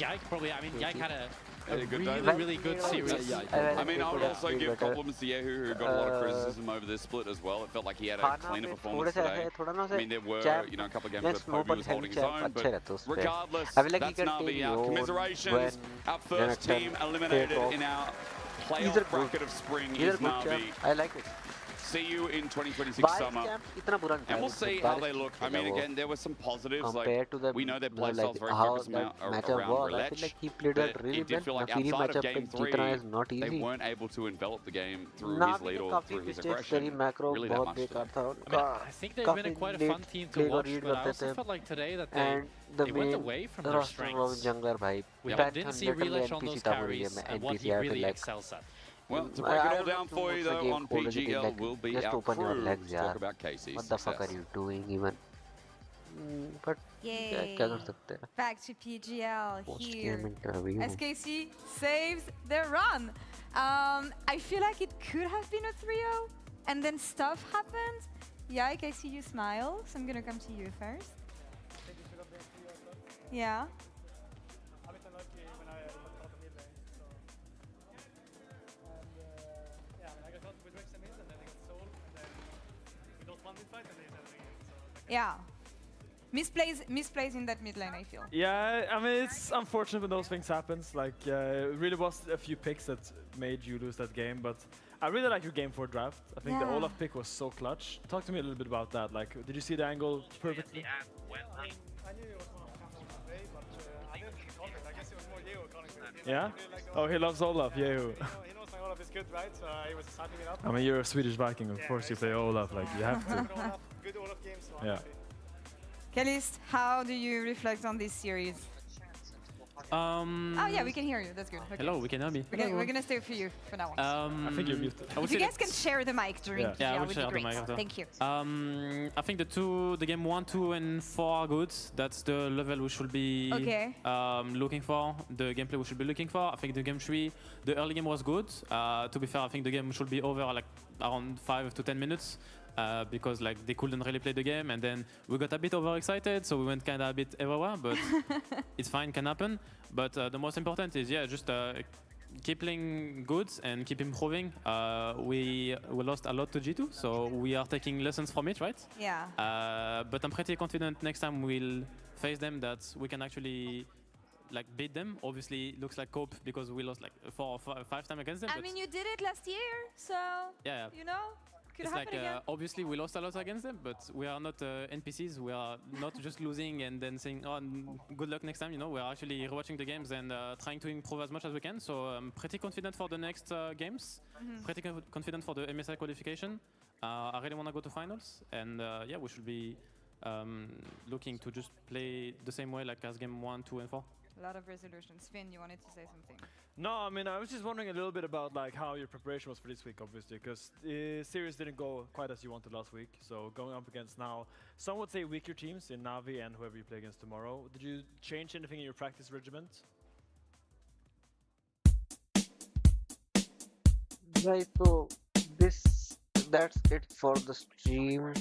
Yike probably, I mean, Yike had a good really, day. really good Yeah, series. I mean, I would could also have give been better. compliments to Yehu, who got a lot of criticism over this split as well. It felt like he had a खाना cleaner पे performance थोड़ा सा today. है, थोड़ा ना I mean, there were, jab you know, a couple of games या where snow Poby पर was heavy holding his jab own, अच्छे but रहते उस पे. regardless, I feel like he that's can Navi. take Our over commiserations, when our first team Renekton eliminated take in our He's a playoff good- bracket of Spring He's a is good Navi. champ. I like it. See you in 2026 Baris summer. champ इतना बुरा नहीं And था, we'll see how they look. I mean, वो again, there were some positives. compared Like to the we know their like playstyle's very how focused that around matchup was. I Roulette. feel like he played But that really it did well. feel like Nafiri outside of matchup game पे जीतना 3, is not they easy. weren't able to envelop the game through his Navi lead के or काफी through his mistakes aggression. करी, macro Really that बहुत much. बेकार था I mean, उनका. I think they've been quite a fun late team to play को watch, read but I करते also थे. felt like today that And the they went main away from their roster of strengths. jungler भाई. We Patch didn't on see literally Relish on NPC those था वो ये carries मैं and what NPC he I feel really like. excels at. Well, to break it all down for you though, on PGL will be just our open your crew legs, to talk yaar. about KC's What the fuck success. are you doing even? But Yay. क्या कर सकते हैं? Back to PGL Post here. game interview. SKC saves their run. I feel like it could have been a 3-0, and then stuff happened. Yike, I see you smile, so I'm gonna come to you first. Yeah. A bit unlucky when I got out of mid lane. So, and yeah, I got out with Rex and mid, and then I got soul, and then we lost one mid fight, and they said again. So like, Yeah. Misplays in that mid lane, I feel. yeah, I mean it's unfortunate when those things happens. Like it really was a few picks that made you lose that game, but I really like your game 4 draft. I think the Yeah. Olaf pick was so clutch. Talk to me a little bit about that. Like, did you see the angle perfectly? I knew it was one of the play, but I didn't call it. I guess it was more Yeo calling it. Yeah? Oh, he loves Olaf, yeah. He knows my Olaf is good, right? So he was hyping it up. I mean, you're a Swedish Viking, of course you play Olaf, like you have to. Good Olaf games, so Yeah. Kalist, how do you reflect on this series? Oh yeah, we can hear you. That's good. Okay. Hello, we can hear me. We're gonna stay for you for now on. I think you're muted. If you guys can share the mic during yeah, would be great. Thank you. I think the game 1, 2, and 4 are good. That's the level we should be looking for. The gameplay we should be looking for. I think the game 3, the early game was good. To be fair, I think the game should be over like around 5 to 10 minutes. Because like they couldn't really play the game, and then we got a bit overexcited, so we went kind of a bit everywhere. But it's fine, can happen. But the most important is just keep playing good and keep improving. We lost a lot to G2, so we are taking lessons from it, right? Yeah. But I'm pretty confident next time we'll face them that we can actually like beat them. Obviously, it looks like cope because we lost like 4 or 5 times against them. I mean, you did it last year, so you know. It's like obviously we lost a lot against them, but we are not NPCs. We are not just losing and then saying, "Oh, good luck next time." You know, we are actually rewatching the games and trying to improve as much as we can. So I'm pretty confident for the next games. Pretty confident for the MSI qualification. I really want to go to finals, and yeah, we should be looking to just play the same way like as game 1, 2, and 4. A lot of resolutions. Finn, you wanted to say something? No, I mean, I was just wondering a little bit about like how your preparation was for this week, obviously, because the series didn't go quite as you wanted last week. So going up against now, some would say weaker teams in NAVI and whoever you play against tomorrow. Did you change anything in your practice regiment? Right, so that's it for the stream.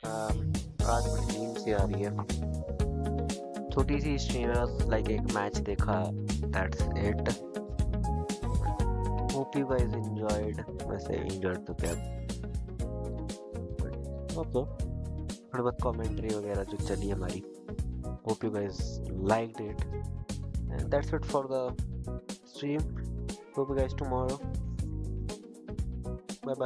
आज stream से आ रही है. छोटी सी streamers like एक match देखा. That's it. Hope you guys enjoyed. वैसे enjoyed तो क्या. Okay. थोड़ी बहुत commentary वगैरह जो चली हमारी. Hope you guys liked it. And that's it for the stream. Hope you guys tomorrow.